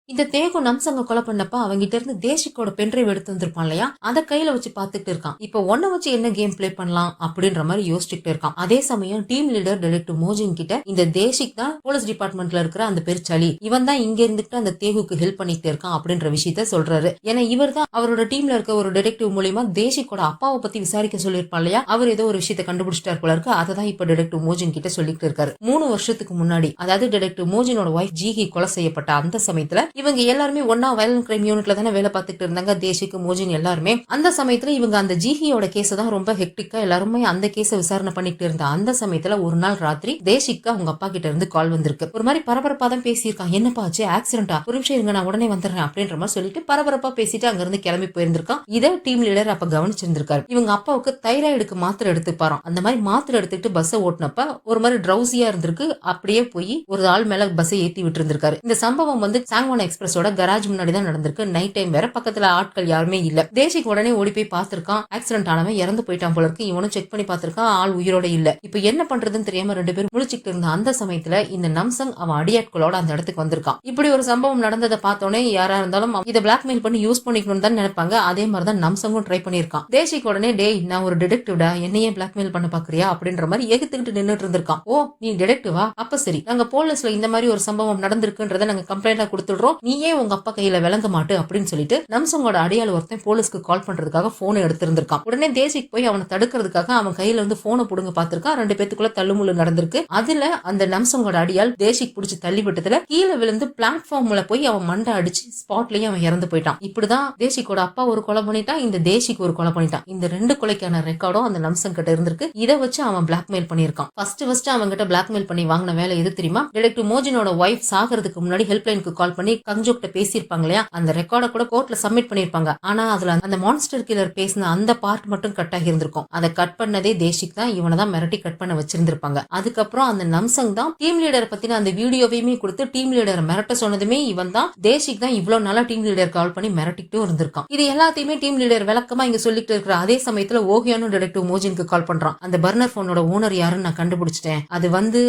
இந்த தேகு நம்சங்க கொலை பண்ணப்ப அவங்கிட்ட இருந்து தேசிக்கோட பென்ட்ரைவ் எடுத்து வந்திருப்பான் இல்லையா, அதை கையில வச்சு பாத்துட்டு இருக்கான். இப்ப ஒன்ன வச்சு என்ன கேம் பிளே பண்ணலாம் அப்படின்ற மாதிரி யோசிச்சுட்டு இருக்கான். அதே சமயம் டீம் லீடர் டிடெக்டிவ் மோஜின் கிட்ட இந்த தேசிக் தான் போலீஸ் டிபார்ட்மெண்ட்ல இருக்கிற அந்த பெருச்சாலி, இவன் தான் இங்க இருந்துட்டு அந்த தேகுக்கு ஹெல்ப் பண்ணிட்டு இருக்கான் அப்படின்ற விஷயத்த சொல்றாரு. ஏன்னா இவர் தான் அவரோட டீம்ல இருக்க ஒரு டிடெக்டிவ் மூலியமா தேசிக்கோட அப்பாவை பத்தி விசாரிக்க சொல்லியிருப்பான் இல்லையா, அவர் ஏதோ ஒரு விஷயத்த கண்டுபிடிச்சிட்டாரு போல இருக்கு. அதை தான் இப்ப டிடெக்டிவ் மோஜின் கிட்ட சொல்லிட்டு இருக்காரு. 3 வருஷத்துக்கு முன்னாடி, அதாவது டிடெக்டிவ் மோஜினோட ஒய்ஃப் ஜிஹி கொலை செய்யப்பட்ட அந்த சமயத்துல இவங்க எல்லாருமே ஒன்னா வயலன்ட் கிரைம் யூனிட்ல தானே வேலை பார்த்துட்டு இருந்தாங்க, தேசிக் மோஜின் எல்லாருமே. அந்த சமயத்துல இவங்க அந்த ஜிஹியோட கேஸ தான் ரொம்ப ஹெக்டிக்கா எல்லாருமே அந்த கேஸ விசாரணை பண்ணிட்டு இருந்த அந்த சமயத்துல ஒரு நாள் ராத்திரி தேசிக்கு அவங்க அப்பா கிட்ட இருந்து கால் வந்திருக்கு. ஒரு மாதிரி பரபரப்பா தான் பேசியிருக்கான். என்னப்பா ஆச்சு, ஆக்சிடென்டா, ஒரு நிமிஷம் இருங்க நான் உடனே வந்துடுறேன் அப்படின்ற மாதிரி சொல்லிட்டு பரபரப்பா பேசிட்டு அங்க இருந்து கிளம்பி போயிருந்திருக்கான். இதை டீம் லீடர் அப்ப கவனிச்சிருந்திருக்காரு. இவங்க அப்பாவுக்கு தைராய்டுக்கு மாத்திரை எடுத்துப்பாராம். அந்த மாதிரி மாத்திரை எடுத்துட்டு பஸ் ஓட்டினப்ப ஒரு மாதிரி ட்ரௌசியா இருந்திருக்கு. அப்படியே போய் ஒரு ஆள் மேல பஸ் ஏத்தி விட்டு இருந்திருக்காரு. இந்த சம்பவம் வந்து சாங்வான் எக்ஸ்பிரஸோட கராஜ் முன்னாடி தான் நடந்திருக்கு. நைட் டைம் வேற, பக்கத்துல ஆட்கள் யாருமே இல்ல. தேசிக் உடனே ஓடி போய் பார்த்திருக்கான். ஆக்சிடென்ட் ஆனவன் இறந்து போயிட்டான் போல இருக்கு. இவனும் செக் பண்ணி பார்த்திருக்கான், ஆள் உயிரோட இல்ல. இப்ப என்ன பண்றதுன்னு தெரியாம 2 பேரும் முழிச்சுட்டு இருந்த அந்த சமயத்துல இந்த நம்சங் அவன் அடியாட்களோட அந்த இடத்துக்கு வந்திருக்கான். இப்படி ஒரு சம்பவம் நடந்ததை பார்த்தோன்னே யாரா இருந்தாலும் இதை பிளாக்மெயில் பண்ணி யூஸ் பண்ணிக்கணும்னு தான் நினைப்பாங்க. அதே மாதிரிதான் நம்சங்கும் ட்ரை பண்ணிருக்கான். தேசிக் உடனே டேய் நான் ஒரு டிடெக்டிவ்டா, என்னையே பிளாக்மெயில் பண்ண பாக்குறியா அப்படின்ற மாதிரி எகுத்துக்கிட்டு நின்னுட்டு இருந்திருக்கான். ஓ நீ டிடெக்டிவா, அப்ப சரி, நாங்க போலீஸ்ல இந்த மாதிரி ஒரு சம்பவம் நடந்திருக்குன்றத நாங்க கம்ப்ளைண்டா கொடுத்துடுறோம், நீயே உங்க அப்பா கையில விளங்க மாட்டு அப்படின்னு சொல்லிட்டு நம்சங்கோட அடியாள் ஒருத்தன் போலீஸ்க்கு கால் பண்றதுக்காக போனை எடுத்திருந்திருக்கான். உடனே தேசிக் போய் அவனை தடுக்கிறதுக்காக அவன் கையில இருந்து போனை புடுங்க பாத்திருக்கான். 2 பேத்துக்குள்ள தள்ளுமுள்ளு நடந்திருக்கு. அதுல அந்த நம்சங்கோட அடியாள் தேசிக் புடிச்சு தள்ளி விட்டதுல கீழே விழுந்து பிளாட்ஃபார்ம்ல போய் அவன் மண்டை அடிச்சு ஸ்பாட்லயே அவன் இறந்து போயிட்டான். இப்படிதான் தேசிக்கோட அப்பா ஒரு கொலை பண்ணிட்டான், இந்த தேசிக் ஒரு கொலை பண்ணிட்டான். இந்த 2 கொலைக்கான ரெக்கார்டும் அந்த நம்சங் கிட்ட இருந்திருக்கு. இதை வச்சு அவன் பிளாக்மெயில் பண்ணிருக்கான். ஃபர்ஸ்ட் அவன் கிட்ட பிளாக்மெயில் பண்ணி வாங்கின வேலை எது தெரியுமா, டிடெக்டிவ் மோஜினோட ஒய்ஃப் சாகிறதுக்கு முன்னாடி ஹெல்ப்லைனுக்கு கால் பண்ணி கங்ஜோ கிட்ட பேசியிருப்பாங்க இல்லையா, அந்த ரெக்கார்டை கூட கோர்ட்ல சப்மிட் பண்ணிருப்பாங்க. ஆனா அதுல அந்த மான்ஸ்டர் கில்லர் பேசின அந்த பார்ட் மட்டும் கட் ஆகி இருந்திருக்கும். அதை கட் பண்ணதே தேசிக் தான், இவனை தான் மிரட்டி கட் பண்ண வச்சிருந்திருப்பாங்க. அதுக்கப்புறம் அந்த நமசங் தான் டீம் லீடரை பத்தின அந்த வீடியோவையுமே கொடுத்து டீம் லீடரை மிரட்ட சொன்னதுமே இவன் தான், தேசிக் தான் இவ்வளவு நாளா டீம் லீடர் கால் பண்ணி மிரட்டிட்டு இருந்திருக்கான். இது எல்லாத்தையுமே டீம் லீடர் விளக்கமா இங்க சொல்லிட்டு இருக்கிற அதே சமயத்துல ஓஹியானு டிடெக்டிவ் மோஜினுக்கு கால் பண்றான். அந்த பர்னர் போனோட ஓனர் யாருன்னு நான் கண்டுபிடிச்சிட்டேன், அது வந்து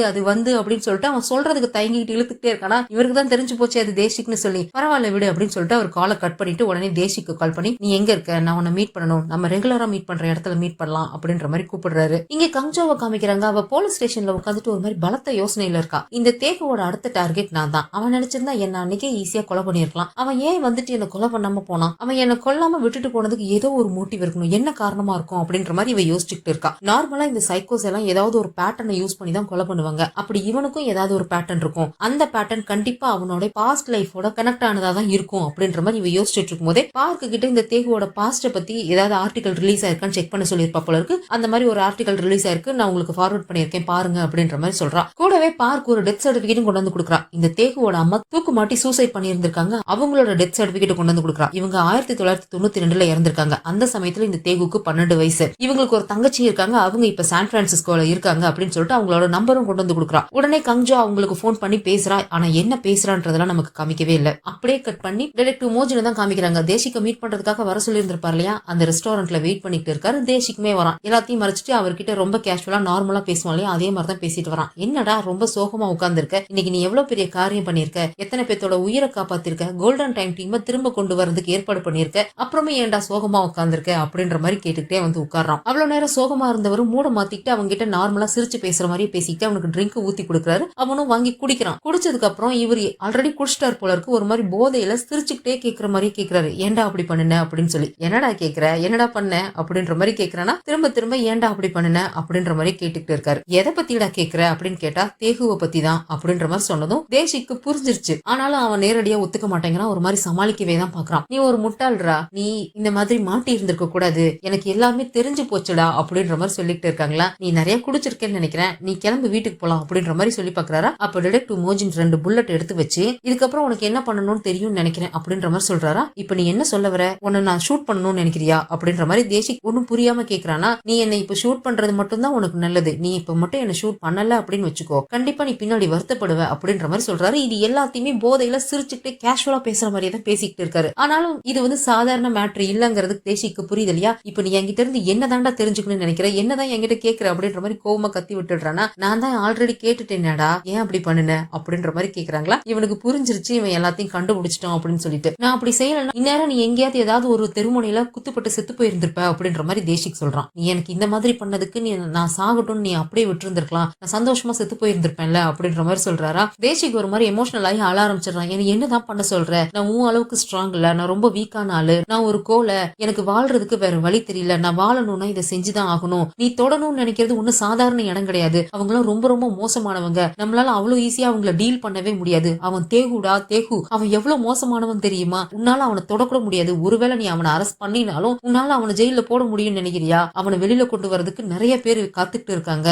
அப்படின்னு சொல்லிட்டு அவன் சொல்றதுக்கு தயங்கிட்டு இழுத்துக்கிட்டே இருக்கானா. இவருக்கு தான் தெரிஞ்சு போச்சு அது தேசிக்னு சொல்லி, பரவாயில்ல விடு அப்படின்னு சொல்லிட்டு அவர் காலை கட் பண்ணிட்டு உடனே தேசிக்கு கால் பண்ணி, நீ எங்க இருக்க, நான் உன்னை மீட் பண்ணணும், நம்ம ரெகுலரா மீட் பண்ற இடத்துல மீட் பண்ணலாம் அப்படின்ற மாதிரி கூப்பிடுறாரு. இங்க கங்ஜோவை காமிக்கிறாங்க. அவ போலீஸ் ஸ்டேஷன்ல உட்காந்துட்டு ஒரு மாதிரி பலத்த யோசனையில இருக்கா. இந்த தேகுவோட அடுத்த டார்கெட் நான் தான். அவன் நினைச்சிருந்தா என்ன அன்னைக்கே ஈஸியா கொலை பண்ணிருக்கலாம். அவன் ஏன் வந்துட்டு என்ன கொலை பண்ணாம போனான், அவன் என்ன கொல்லாம விட்டுட்டு போனதுக்கு ஏதோ ஒரு மோட்டிவ் இருக்கணும், என்ன காரணமா இருக்கும் அப்படின்ற மாதிரி இவ யோசிச்சுட்டு இருக்கா. நார்மலா இந்த சைக்கோஸ் எல்லாம் ஏதாவது ஒரு பேட்டர்னை யூஸ் பண்ணி தான் கொலை பண்ணுவாங்க. அப்படி இவனுக்கும் ஏதாவது ஒரு பேட்டர்ன் இருக்கும். அந்த பேட்டர்ன் கண்டிப்பா அவனோட பாஸ்ட் லைஃபோட கனெக்ட் ஆனதா தான் இருக்கும் அப்படின்ற மாதிரி இவ யோசிச்சுட்டு இருக்கும் போதே பார்க்கு கிட்ட இந்த தேகுவோட பாஸ்ட பத்தி ஏதாவது ஆர்டிகல் ரிலீஸ் ஆயிருக்கான்னு செக் பண்ண சொல்லியிருப்பா போல இருக்கு. அந்த மாதிரி ஒரு ஆர்டிகல் ரிலீஸ் ஆயிருக்கு, நான் உங்களுக்கு ஃபார்வர்ட் பண்ணிருக்கேன் பாருங்க அப்படின்ற மாதிரி சொல்றா. கூடவே பார்க் ஒரு டெத் சர்டிபிகேட்டும் கொண்டு வந்து கொடுக்குறா. இந்த தேகுவோட அம்மா தூக்கு மாட்டி சூசைட் பண்ணியிருந்திருக்காங்க, அவங்களோட டெத் சர்டிபிகேட் கொண்டு வந்து கொடுக்குறா. இவங்க 1992 இறந்திருக்காங்க. அந்த சமயத்துல இந்த தேகுக்கு 12 வயசு. இவங்களுக்கு ஒரு தங்கச்சி இருக்காங்க, அவங்க இப்ப சான் பிரான்சிஸ்கோல இருக்காங்க அப்படின்னு சொல்லிட்டு அவங்களோட நம்பரும் கொண்டு வந்து கொடுக்குறா. உடனே கங்ஜோ அவங்களுக்கு போன் பண்ணி பேசுறா. ஆனா என்ன பேசுறான்றதெல்லாம் நமக்கு காமிக்கவே இல்ல. அப்படியே கட் பண்ணி டிடெக்டிவ் மோஜினை தான் காமிக்கிறாங்க. தேசிக்க மீட் பண்றதுக்காக வர சொல்லி இருந்திருப்பாரு இல்லையா, அந்த ரெஸ்டாரண்ட்ல வெயிட் பண்ணிட்டு இருக்காரு. தேசிக்குமே வரான். எல்லாத்தையும் மறைச்சிட்டு அவர்கிட்ட ரொம்ப கேஷுவலா நார்மலா பேசுவான் இல்லையா, அதே மாதிரி தான் பேசிட்டு வரான். என்னடா ரொம்ப சோகமா உட்கார்ந்துருக்க, இன்னைக்கு நீ எவ்வளவு பெரிய காரியம் பண்ணிருக்க, எத்தனை பேத்தோட உயிரை காப்பாத்திருக்க, கோல்டன் டைம் டீம் திரும்ப கொண்டு வரதுக்கு ஏற்பாடு பண்ணிருக்க, அப்புறமே ஏன்டா சோகமா உட்கார்ந்துருக்க அப்படின்ற மாதிரி கேட்டுக்கிட்டே வந்து உட்கார்றான். அவ்வளவு நேரம் சோகமா இருந்தவரும் மூட மாத்திட்டு அவங்க கிட்ட நார்மலா சிரிச்சு பேசுற மாதிரி பேசிக்கிட்டு அவனுக்கு ட்ரிங்க் ஊத்தி கொடுக்குறாரு. அவனும் வாங்கி குடிக்கிறான். குடிச்சதுக்கு அப்புறம் இவர் ஆல்ரெடி குடிச்சிட்டாரு போல இருக்கு. ஒரு மாதிரி போதையில சிரிச்சுக்கிட்டே கேட்கிற மாதிரி கேட்கிறாரு, ஏன்டா அப்படி பண்ணுன அப்படின்னு சொல்லி. என்னடா கேக்குற, என்னடா பண்ண அப்படின்ற மாதிரி கேக்குறானா. திரும்ப திரும்ப ஏன்டா அப்படி பண்ணுன அப்படின்ற மாதிரி கேட்டுக்கிட்டு இருக்காரு. எதை பத்திடா கேக்குற அப்படின்னு கேட்டா தேகுவை பத்தி தான் அப்படின்ற மாதிரி சொன்னதும் தேசிக்கு புரிஞ்சிருச்சு. ஆனாலும் அவன் நேரடியா ஒத்துக்க மாட்டேங்கிறான். ஒரு மாதிரி சமாளிக்கவே தான் பாக்குறான். நீ ஒரு முட்டாள்ரா, நீ இந்த மாதிரி மாட்டி இருந்திருக்க கூடாது, எனக்கு எல்லாமே தெரிஞ்சு போச்சுடா அப்படின்ற மாதிரி சொல்லிட்டு இருக்காங்களா. நீ நிறைய குடிச்சிருக்கேன்னு நினைக்கிறேன், நீ கிளம்பு வீட்டுக்கு போலாம் அப்படின்ற மாதிரி சொல்லி பாக்குறாரா. அப்ப டிடெக்டிவ் மோஜின் 2 புல்லட் எடுத்து வச்சு, இதுக்கப்புறம் உனக்கு என்ன பண்ணணும்னு தெரியும் நினைக்கிறேன் அப்படின்ற மாதிரி சொல்றாரா. இப்ப நீ என்ன சொல்ல வர, உன்னை நான் ஷூட் பண்ணணும்னு நினைக்கிறியா அப்படின்ற மாதிரி தேசிக் ஒன்னும் புரியாம கேக்குறானா. நீ என்னை இப்ப ஷூட் பண்றது மட்டும் தான் உனக்கு நல்லது, நீ இப்ப மட்டும் என்ன ஷூட் பண்ணல அப்படின்னு வச்சுக்கோ, கண்டிப்பா நீ பின்னாடி வருத்தப்படுவ அப்படின்ற மாதிரி சொல்றாரு. இது எல்லாத்தையுமே போதையில சிரிச்சுட்டு கேஷுவலா பேசுற மாதிரியே தான் பேசிக்கிட்டு இருக்காரு. ஆனாலும் இது வந்து சாதாரண மேட்ரு இல்லங்கிறது தேசிக்கு புரியுது இல்லையா. இப்ப நீ என்கிட்ட இருந்து என்னதான்டா தெரிஞ்சுக்கணும்னு நினைக்கிற, என்னதான் என்கிட்ட கேக்குற அப்படின்ற மாதிரி கோவமா கத்தி விட்டுடுறானா. நான் தான் ஆல்ரெடி கேட்டுட்டேனடா, ஏன் அப்படி பண்ணுன அப்படின்ற மாதிரி கேக்குறாங்களா. இவனுக்கு புரிஞ்சிருச்சு, இவன் எல்லாத்தையும் கண்டுபிடிச்சிட்டான் அப்படின்னு சொல்லிட்டு. நான் அப்படி செய்யலன்னா இந்நேரம் நீ எங்கேயாவது ஏதாவது ஒரு தெருமுனையில குத்துப்பட்டு செத்து போயிருந்திருப்ப அப்படின்ற மாதிரி தேசிக் சொல்றான். நீ எனக்கு இந்த மாதிரி பண்ணதுக்கு நீ நான் சாகட்டும் நீ அப்படியே விட்டு இருந்திருக்கலாம், நான் சந்தோஷமா செத்து போயிருந்திருப்பேன்ல அப்படின்ற மாதிரி சொல்றாரா. தேசிக் ஒரு மாதிரி எமோஷனல் ஆகி அழ ஆரம்பிச்சிடறான். எனக்கு என்னதான் பண்ண சொல்ற, நான் உன் அளவுக்கு ஸ்ட்ராங் இல்ல, நான் ரொம்ப வீக்கான ஆளு, நான் ஒரு கோலை, எனக்கு வாழ்றதுக்கு வேற வழி தெரியல, நான் வாழணும்னா இதை செஞ்சுதான் ஆகணும், நீ தொடணும்னு நினைக்கிறது ஒன்னும் சாதாரண இடம் கிடையாது, அவங்களும் ரொம்ப ரொம்ப மோசமானவங்க, நம்மளால அவ்வளவு ஈஸியா அவங்கள டீல் பண்ணவே முடியாது, அவன் தேகுடா தேகு, அவன் எவ்வளவு மோசமானவன் தெரியுமா, உன்னால அவனை தொடக்கூட முடியாது, ஒருவேளை நீ அவனை அரெஸ்ட் பண்ணினாலும் உன்னால அவனை ஜெயில போட முடியும்னு நினைக்கிறியா, அவனை வெளியில கொண்டு வரதுக்கு நிறைய பேர் காத்துக்கிட்டு இருக்காங்க,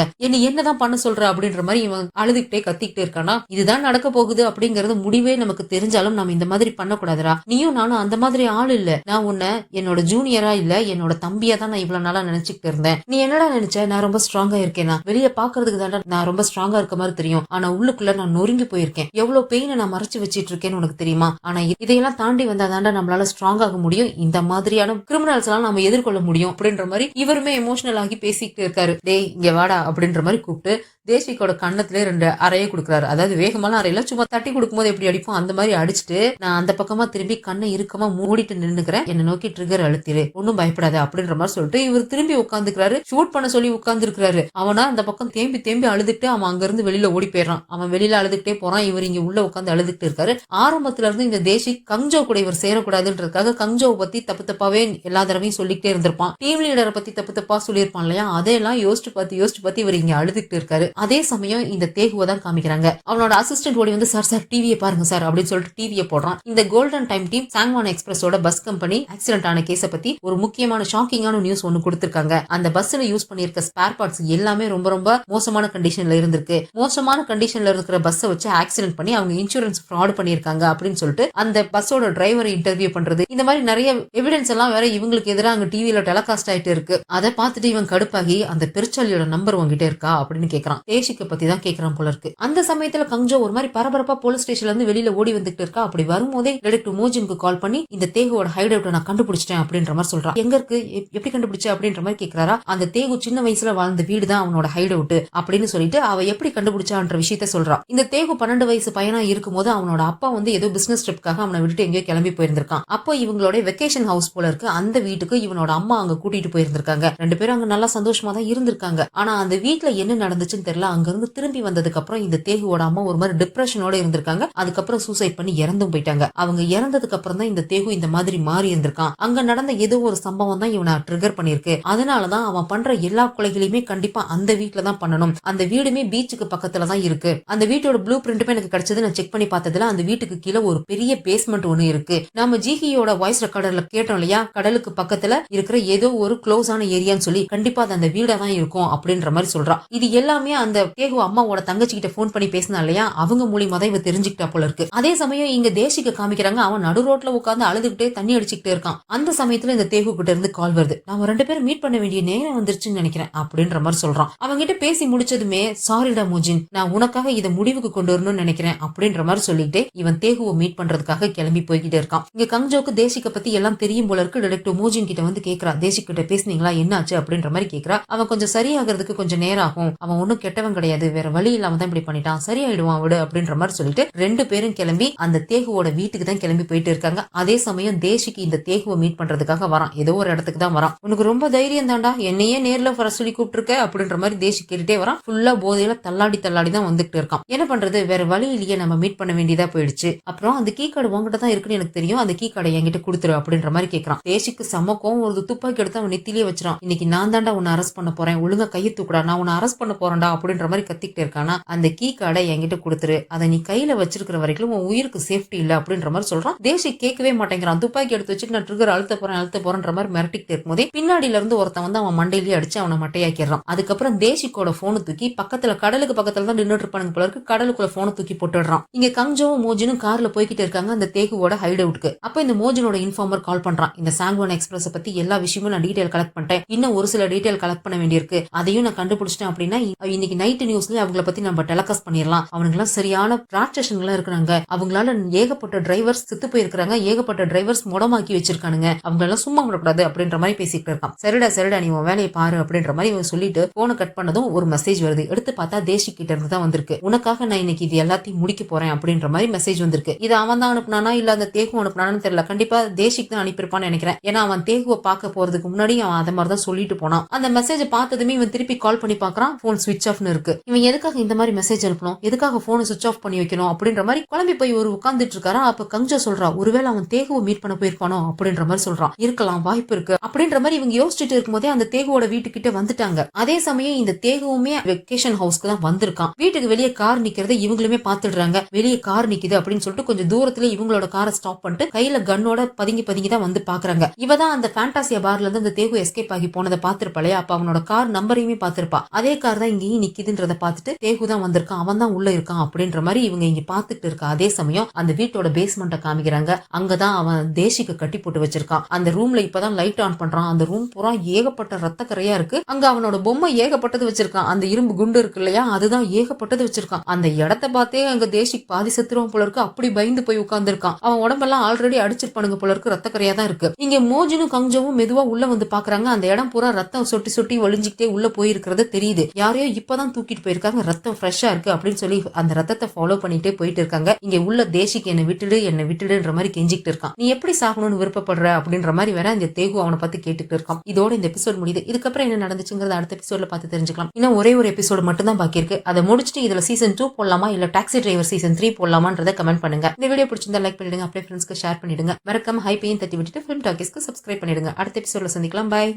என்னதான் பண்ண சொல்ற அப்படின்ற மாதிரி இவன் அழுதுகிட்டே கத்திக்கிட்டே இருக்கானா. இதுதான் நடக்க போகுது அப்படிங்கறது முடிவே நமக்கு தெரிஞ்சாலும் நம்ம இந்த மாதிரி பண்ணக்கூடாதுரா, நீயும் நானும் அந்த மாதிரி ஆள் இல்ல, நான் உன்னை என்னோட ஜூனியரா இல்ல என்னோட தம்பியா தான் நான் இவ்வளவு நாளா நினைச்சுக்கிட்டு இருந்தேன், நீ என்னடா நினைச்ச நான் ரொம்ப ஸ்ட்ராங்கா இருக்கேனா, வெளியே பாக்குறதுக்கு தான் நான் ரொம்ப ஸ்ட்ராங்கா இருக்க மாதிரி தெரியும், ஆனா உள்ளுக்குள்ள நான் நொறுங்கி போயிருக்கேன், எவ்வளவு பெயினை நான் மறைச்சு வச்சிட்டு இருக்கேன்னு உனக்கு தெரியுமா, ஆனா இதையெல்லாம் தாண்டி வந்தாதாண்டா நம்மளால ஸ்ட்ராங் ஆக முடியும், இந்த மாதிரியான கிரிமினல்ஸ் எல்லாம் நம்ம எதிர்கொள்ள முடியும் அப்படின்ற மாதிரி இவருமே எமோஷனல் ஆகி பேசிக்கிட்டு இருக்காரு. டேய் இங்க வாடா அப்படின்ற மாதிரி கூப்பிட்டு தேசிக்கோட கண்ணத்திலே 2 அறையை கொடுக்குறாரு. அதாவது வேகமான அறையில சும்மா தட்டி கொடுக்கும்போது எப்படி அடிப்போம் அந்த மாதிரி அடிச்சுட்டு, நான் அந்த பக்கமா திரும்பி கண்ணை இறுக்கமா மூடிட்டு நின்னுக்கிறேன், என்ன நோக்கி ட்ரிகர் அழுத்திரு, ஒன்னும் பயப்படாத அப்படின்ற மாதிரி சொல்லிட்டு இவர் திரும்பி உட்காந்துக்கிறாரு. ஷூட் பண்ண சொல்லி உட்கார்ந்து இருக்காரு. அவனா அந்த பக்கம் தேம்பி அழுதுட்டு அவன் அங்க இருந்து வெளியில ஓடி போயிடறான். அவன் வெளியில அழுதுகிட்டே போறான், இவர் இங்க உள்ள உட்காந்து அழுதுகிட்டு இருக்காரு. ஆரம்பத்துல இருந்து இந்த தேசிக் கங்ஜோ கூட இவர் சேரக்கூடாதுன்றதுக்காக கங்ஜோவை பத்தி தப்பு தப்பாவே எல்லா தடவையும் சொல்லிக்கிட்டே இருந்திருப்பான். டீம் லீடரை பத்தி தப்பு தப்பா சொல்லியிருப்பான் இல்லையா, அதையெல்லாம் யோசிச்சு பார்த்து இவர் இங்க அழுதுகிட்டு இருக்காரு. அதே சமயம் இந்த தேகுவை தான் காமிக்கிறாங்க. அவனோட அசிஸ்டன்ட் ஓடி வந்து சார் டிவியை பாருங்க சார் அப்படின்னு சொல்லிட்டு டிவியை போடுறான். இந்த கோல்டன் டைம் டீம் சாங்வான் எக்ஸ்பிரஸோட பஸ் கம்பெனி ஆக்சிடென்ட் ஆன கேஸ பத்தி ஒரு முக்கியமான ஷாக்கிங்கான நியூஸ் ஒன்னு கொடுத்திருக்காங்க. அந்த பஸ்ல யூஸ் பண்ணிருக்க ஸ்பேர் பார்ட்ஸ் எல்லாமே ரொம்ப ரொம்ப மோசமான கண்டிஷன்ல இருந்திருக்கு. மோசமான கண்டிஷன்ல இருக்கிற பஸ்ஸை வச்சு ஆக்சிடென்ட் பண்ணி அவங்க இன்சூரன்ஸ் ஃப்ராட் பண்ணி பண்ணிருக்காங்க அப்படின்னு சொல்லிட்டு அந்த பஸ்ஸோட டிரைவரை இன்டர்வியூ பண்றது, இந்த மாதிரி நிறைய எவிடன்ஸ் எல்லாம் வேற இவங்களுக்கு எதிராக அங்க டிவில டெலிகாஸ்ட் ஆயிட்டு இருக்கு. அதை பார்த்துட்டு இவன் கடுப்பாகி அந்த பெருச்சாலியோட நம்பர் உங்ககிட்ட இருக்கா அப்படின்னு கேக்குறான். தேசிக்க பத்தி தான் கேக்குறான் போல இருக்கு. அந்த சமயத்துல கங்ஜோ ஒரு மாதிரி பரபரப்பா போலீஸ் ஸ்டேஷன்ல இருந்து வெளியில ஓடி வந்துட்டு இருக்கா. அப்படி வரும்போதே டிடெக்டிவ் மோஜினுக்கு கால் பண்ணி இந்த தேகுவோட ஹைட் அவுட்டை நான் கண்டுபிடிச்சிட்டேன் அப்படின்ற மாதிரி சொல்றான். எங்க இருக்கு, எப்படி கண்டுபிடிச்ச அப்படின்ற மாதிரி கேக்குறாரா. அந்த தேகு சின்ன வயசுல வாழ்ந்த வீடு தான் அவனோட ஹைட் அவுட் அப்படின்னு சொல்லிட்டு அவ எப்படி கண்டுபிடிச்சான்ற விஷயத்த சொல்றான். இந்த தேகு 12 வயசு பையனா இருக்கும்போது அவனோட அப்பா வந்து ஏதோ பிசினஸ் ட்ரிப்காக அவனை விட்டுட்டு எங்கேயோ கிளம்பி போயிருந்திருக்கான். அப்போ இவங்களோட வெக்கேஷன் ஹவுஸ் போல இருக்கு. அந்த வீட்டுக்கு இவனோட அம்மா அங்க கூட்டிட்டு போயிருந்திருக்காங்க. 2 பேரும் அங்க நல்லா சந்தோஷமா தான் இருந்திருக்காங்க. ஆனா அந்த வீட்டுல என்ன நடந்துச்சுன்னு தெரியல. அங்க இருந்து திரும்பி வந்ததுக்கு அப்புறம் இந்த தேகுவோட அம்மா ஒரு மாதிரி டிப்ரெஷனோட இருந்திருக்காங்க. அதுக்கப்புறம் சூசைட் பண்ணி இறந்தும் போயிட்டாங்க. அவங்க இறந்ததுக்கு அப்புறம் தான் இந்த தேகு இந்த மாதிரி மாறி இருந்திருக்கான். அங்க நடந்த ஏதோ ஒரு சம்பவம் தான் இவனை ட்ரிகர் பண்ணிருக்கு. அதனாலதான் அவன் பண்ற எல்லா கொலைகளையுமே கண்டிப்பா அந்த வீட்டுல தான் பண்ணணும். அந்த வீடுமே பீச்சுக்கு பக்கத்துல தான் இருக்கு. அந்த வீட்டோட ப்ளூ பிரிண்ட்டுமே எனக்கு கிடைச்சது. நான் செக் பண்ணி பார்த்ததுல அந்த வீட்டுக்கு கீழே ஒரு பெரிய பேஸ்மெண்ட் ஒண்ணு இருக்கு. நம்ம ஜிஹியோட வாய்ஸ் ரெக்கார்டர்ல கேட்டோம் இல்லையா, கடலுக்கு பக்கத்துல இருக்கிற ஏதோ ஒரு க்ளோஸான ஏரியான்னு சொல்லி, கண்டிப்பா அது அந்த வீடா தான் இருக்கும் அப்படின்ற மாதிரி சொல்றான். இது எல்லாமே அந்த தேகு அம்மாவோட தங்கச்சி கிட்ட போன் பண்ணி பேசினா இல்லையா, அவங்க மூலியமா தான் இவ தெரிஞ்சுக்கிட்டா போல இருக்கு. அதே சமயம் இங்க தேசிக்க காமிக்கிறாங்க. அவன் நடு ரோட்ல உட்கார்ந்து அழுதுகிட்டே தண்ணி அடிச்சுக்கிட்டே இருக்கான். அந்த சமயத்துல இந்த தேகு கிட்ட இருந்து கால் வருது. நாம 2 பேரும் மீட் பண்ண வேண்டிய நேரம் வந்துருச்சுன்னு நினைக்கிறேன் அப்படின்ற மாதிரி சொல்றான். அவங்க கிட்ட பேசி முடிச்சதுமே, சாரிடா மோஜின், நான் உனக்காக இதை முடிவுக்கு கொண்டு வரணும்னு நினைக்கிறேன் அப்படின்ற மாதிரி சொல்லிட்டு இவன் தேகுவை மீட் பண்றதுக்காக கிளம்பி போய்கிட்டே இருக்கான். இங்க கங்ஜோக்கு தேசிக்க பத்தி எல்லாம் தெரியும் போல இருக்கு. டிடெக்டிவ் மோஜின் கிட்ட வந்து கேக்குறா, தேசிக் கிட்ட பேசுனீங்களா, என்னாச்சு அப்படின்ற மாதிரி கேக்குறா. அவன் கொஞ்சம் சரியாகிறதுக்கு கொஞ்சம் நேரம் ஆகும், அவன் ஒன்னும் கெட்டவன் கிடையாது, வேற வழி இல்லாம தான் இப்படி பண்ணிட்டான், சரியாயிடுவான் விடு அப்படின்ற மாதிரி சொல்லிட்டு 2 பேரும் கிளம்பி அந்த தேகுவோட வீட்டுக்கு தான் கிளம்பி போயிட்டு இருக்காங்க. அதே சமயம் தேசிக்கு இந்த தேகுவை மீட் பண்றதுக்காக வரான். ஏதோ ஒரு இடத்துக்கு தான் வரான். உனக்கு ரொம்ப தைரியம் தாண்டா, என்னையே நேர்ல வர சொல்லி கூப்பிட்டு அப்படின்ற மாதிரி தேசி கேட்டுட்டே வரான். ஃபுல்லா போதையில தள்ளாடி தான் வந்துட்டு இருக்கான். என்ன பண்றது, வேற வழி இல்லையே, நம்ம மீட் பண்ண வேண்டியதா போயிடுச்சு. அப்புறம் அந்த கீ கார்டு உங்ககிட்ட தான் இருக்குன்னு எனக்கு தெரியும், அந்த கீ கார்டை என்கிட்ட கொடுத்துரு அப்படின்ற மாதிரி கேட்கறான். தேசிக்கு சமக்கம் ஒரு துப்பாக்கி எடுத்து அவன் நெத்திலேயே வச்சிரான். இன்னைக்கு நான் தாண்டா உன்னை அரெஸ்ட் பண்ண போறேன், ஒழுங்கா கையை தூக்குடா, நான் உன்னை அரெஸ்ட் பண்ண போறேன்டா அப்படின்ற மாதிரி கத்திக்கிட்டே இருக்கானா. அந்த கீ கார்டை என்கிட்ட கொடுத்துரு, அதை நீ கையில வச்சிருக்கிற வரைக்கும் உன் உயிருக்கு சேஃப்டி இல்ல அப்படின்ற மாதிரி சொல்றான். தேசி கேட்கவே மாட்டேங்கிறான். துப்பாக்கி எடுத்து வச்சுட்டு நான் ட்ரிகர் அழுத்த போறேன்ற மாதிரி மிரட்டிக்கிட்டு இருக்கும்போதே பின்னாடியில இருந்து ஒருத்தன் வந்து அவன் மண்டையிலேயே அடிச்சு அவனை மட்டையாக்கிடுறான். அதுக்கப்புறம் தேசிக்கோட போனை தூக்கி பக்கத்துல கடலுக்கு பக்கத்துல தான் நின்றுட்டு இருப்பானுங்க போல இருக்கு. கடலுக்குள்ள போனை தூக்கி போட்டுடுறான். இங்க கங்ஜோவும் மோஜினும் கார்ல போய்கிட்டு இருக்காங்க அந்த தேகுவோட ஹைட் அவுட்க்கு. அப்ப இந்த மோஜினோட இன்ஃபார்மர் கால் பண்றான். இந்த சாங்குவான் எக்ஸ்பிரஸ் பத்தி எல்லா விஷயமும் நான் டீடைல் கலெக்ட் பண்ணிட்டேன், இன்னும் ஒரு சில டீடைல் கலெக்ட் பண்ண வேண்டியிருக்கு, அதையும் நான் கண்டுபிடிச்சிட்டேன் அப்படின்னா இன்னைக்கு நைட் நியூஸ்ல அவங்கள பத்தி நம்ம டெலிகாஸ்ட் பண்ணிடலாம். அவனுங்க எல்லாம் சரியான டிரான்சாக்ஷன்களா இருக்கிறாங்க, அவங்களால ஏகப்பட்ட டிரைவர்ஸ் செத்து போயிருக்காங்க, ஏகப்பட்ட டிரைவர்ஸ் முடமாக்கி வச்சிருக்கானுங்க, அவங்க எல்லாம் சும்மா விடக்கூடாது அப்படின்ற மாதிரி பேசிட்டு இருக்கான். சரிடா நீ உன் வேலையை பாரு அப்படின்ற மாதிரி இவன் சொல்லிட்டு போனை கட் பண்ணதும் ஒரு மெசேஜ் வருது. எடுத்து பார்த்தா தேசி கிட்ட இருந்து தான் வந்திருக்கு. உனக்காக நான் இன்னைக்கு இது எல்லாத்தையும் முடிக்க போறேன் அப்படின்ற மாதிரி மெசேஜ் வந்திருக்கு. இது அவன் தான் அனுப்புனானா இல்ல அந்த தேகு அனுப்புனானு தெரியல. கண்டிப்பா தேசிக்கு தான் அனுப்பியிருப்பான்னு நினைக்கிறேன். ஏன்னா அவன் தேகுவை பார்க்க போறதுக்கு முன்னாடி அவன் அதை மாதிரி தான் சொல்லிட்டு போனான். அந்த மெசேஜ் பார்த்ததுமே இவன் திருப்பி கால் பண்ணி பாக்குறான். போன் ஸ்விட்ச் ஆஃப்னு இருக்கு. இவன் எதுக்காக இந்த மாதிரி மெசேஜ் அனுப்பணும், எதுக்காக போனை ஸ்விட்ச் ஆஃப் பண்ணி வைக்கணும் அப்படின்ற மாதிரி குழம்பி போய் ஒரு உட்கார்ந்துட்டு இருக்காரா. அப்ப கங்ஜோ சொல்றா, ஒருவேளை அவன் தேகுவை மீட் பண்ண போயிருப்பானோ அப்படின்ற மாதிரி சொல்றான். இருக்கலாம், வாய்ப்பு இருக்கு அப்படின்ற மாதிரி இவங்க யோசிச்சுட்டு இருக்கும்போதே அந்த தேகுவோட வீட்டுக்கிட்ட வந்துட்டாங்க. அதே சமயம் இந்த தேகுவுமே வெக்கேஷன் ஹவுஸ்க்கு தான் வந்திருக்கான். வீட்டுக்கு வெளியே கார் நிக்கிறத இவங்களுமே பாத்துடுறாங்க. வெளியே கார் நிக்குது அப்படின்னு சொல்லிட்டு கொஞ்சம் தூரத்துல இவங்களோட காரை ஸ்டாப் பண்ணிட்டு கையில கன்னோட பதுங்கி தான் வந்து பாக்குறாங்க. இவதான் அந்த ஃபேண்டாசியா பார்ல இருந்து அந்த தேகு எஸ்கேப் ஆகி போனதை பாத்திருப்பாளே. அப்ப அவனோட கார் நம்பரையுமே பாத்திருப்பா. அதே கார் தான் இங்கேயும் நிக்குதுன்றத பாத்துட்டு தேகு தான் வந்திருக்கான், அவன் தான் உள்ள இருக்கான் அப்படின்ற மாதிரி இவங்க இங்க பாத்துட்டு இருக்கா. அதே சமயம் அந்த வீட்டோட பேஸ்மெண்ட்டை காமிக்கிறாங்க. அங்கதான் அவன் தேசிக்கு கட்டி போட்டு வச்சிருக்கான். அந்த ரூம்ல இப்பதான் லைட் ஆன் பண்றான். அந்த ரூம் பூரா ஏகப்பட்ட ரத்த கரையா இருக்கு. அங்க அவனோட பொம்மை ஏகப்பட்டது வச்சிருக்கான். அந்த இரும்பு குண்டு இருக்கு இல்லையா, அதுதான் ஏகப்பட்டது வச்சிருக்கான். அந்த இடத்த பார்த்தே அங்க தேசிக் பாதி செத்துருவான் போல இருக்கு. அப்படி பயந்து போய் உட்கார்ந்து இருக்கான். அவன் உடம்பெல்லாம் ஆல்ரெடி அடிச்சிருப்பானுங்க போல இருக்கு, ரத்த கரையா தான் இருக்கு. இங்க மோஜினும் கங்ஜோவும் மெதுவா உள்ள வந்து பாக்குறாங்க. அந்த இடம் பூரா ரத்தம் சொட்டி சொட்டி வலிஞ்சுக்கிட்டே உள்ள போயிருக்கிறது தெரியுது. யாரையோ இப்பதான் தூக்கிட்டு போயிருக்காங்க, ரத்தம் ஃப்ரெஷ்ஷா இருக்கு அப்படின்னு சொல்லி அந்த ரத்தத்தை ஃபாலோ பண்ணிட்டே போயிட்டு இருக்காங்க. இங்க உள்ள தேசிக்கு என்ன விட்டுடுன்ற மாதிரி கெஞ்சிக்கிட்டு இருக்கான். நீ எப்படி சாகணும்னு விருப்பப்படுற அப்படின்ற மாதிரி வேற இந்த தேகு அவனை பார்த்து கேட்டுட்டு இருக்கான். இதோட இந்த எபிசோட் முடியுது. இதுக்கப்புறம் என்ன நடந்துச்சுங்கிறத அடுத்த எபிசோட்ல பார்த்து தெரிஞ்சுக்கலாம். இன்னும் ஒரே ஒரு எபிசோடு மட்டும் தான் பாக்கி இருக்கு. அதை முடிச்சுட்டு இதுல சீசன் 2 போடலாமா இல்ல டாக்ஸி டிரைவர் சீசன் 3 போடலாமான்றத கமெண்ட் பண்ணுங்க. இந்த வீடியோ பிடிச்சிருந்தா லைக் பண்ணிடுங்க, அப்படியே ஃப்ரெண்ட்ஸ்க்கு ஷேர் பண்ணிடுங்க. மறக்காம ஹைப்பையும் தட்டி விட்டுட்டு ஃபிலிம் டாக்கீஸ்க்கு சப்ஸ்கிரைப் பண்ணிடுங்க. அடுத்த எபிசோட்ல சந்திக்கலாம். பாய்.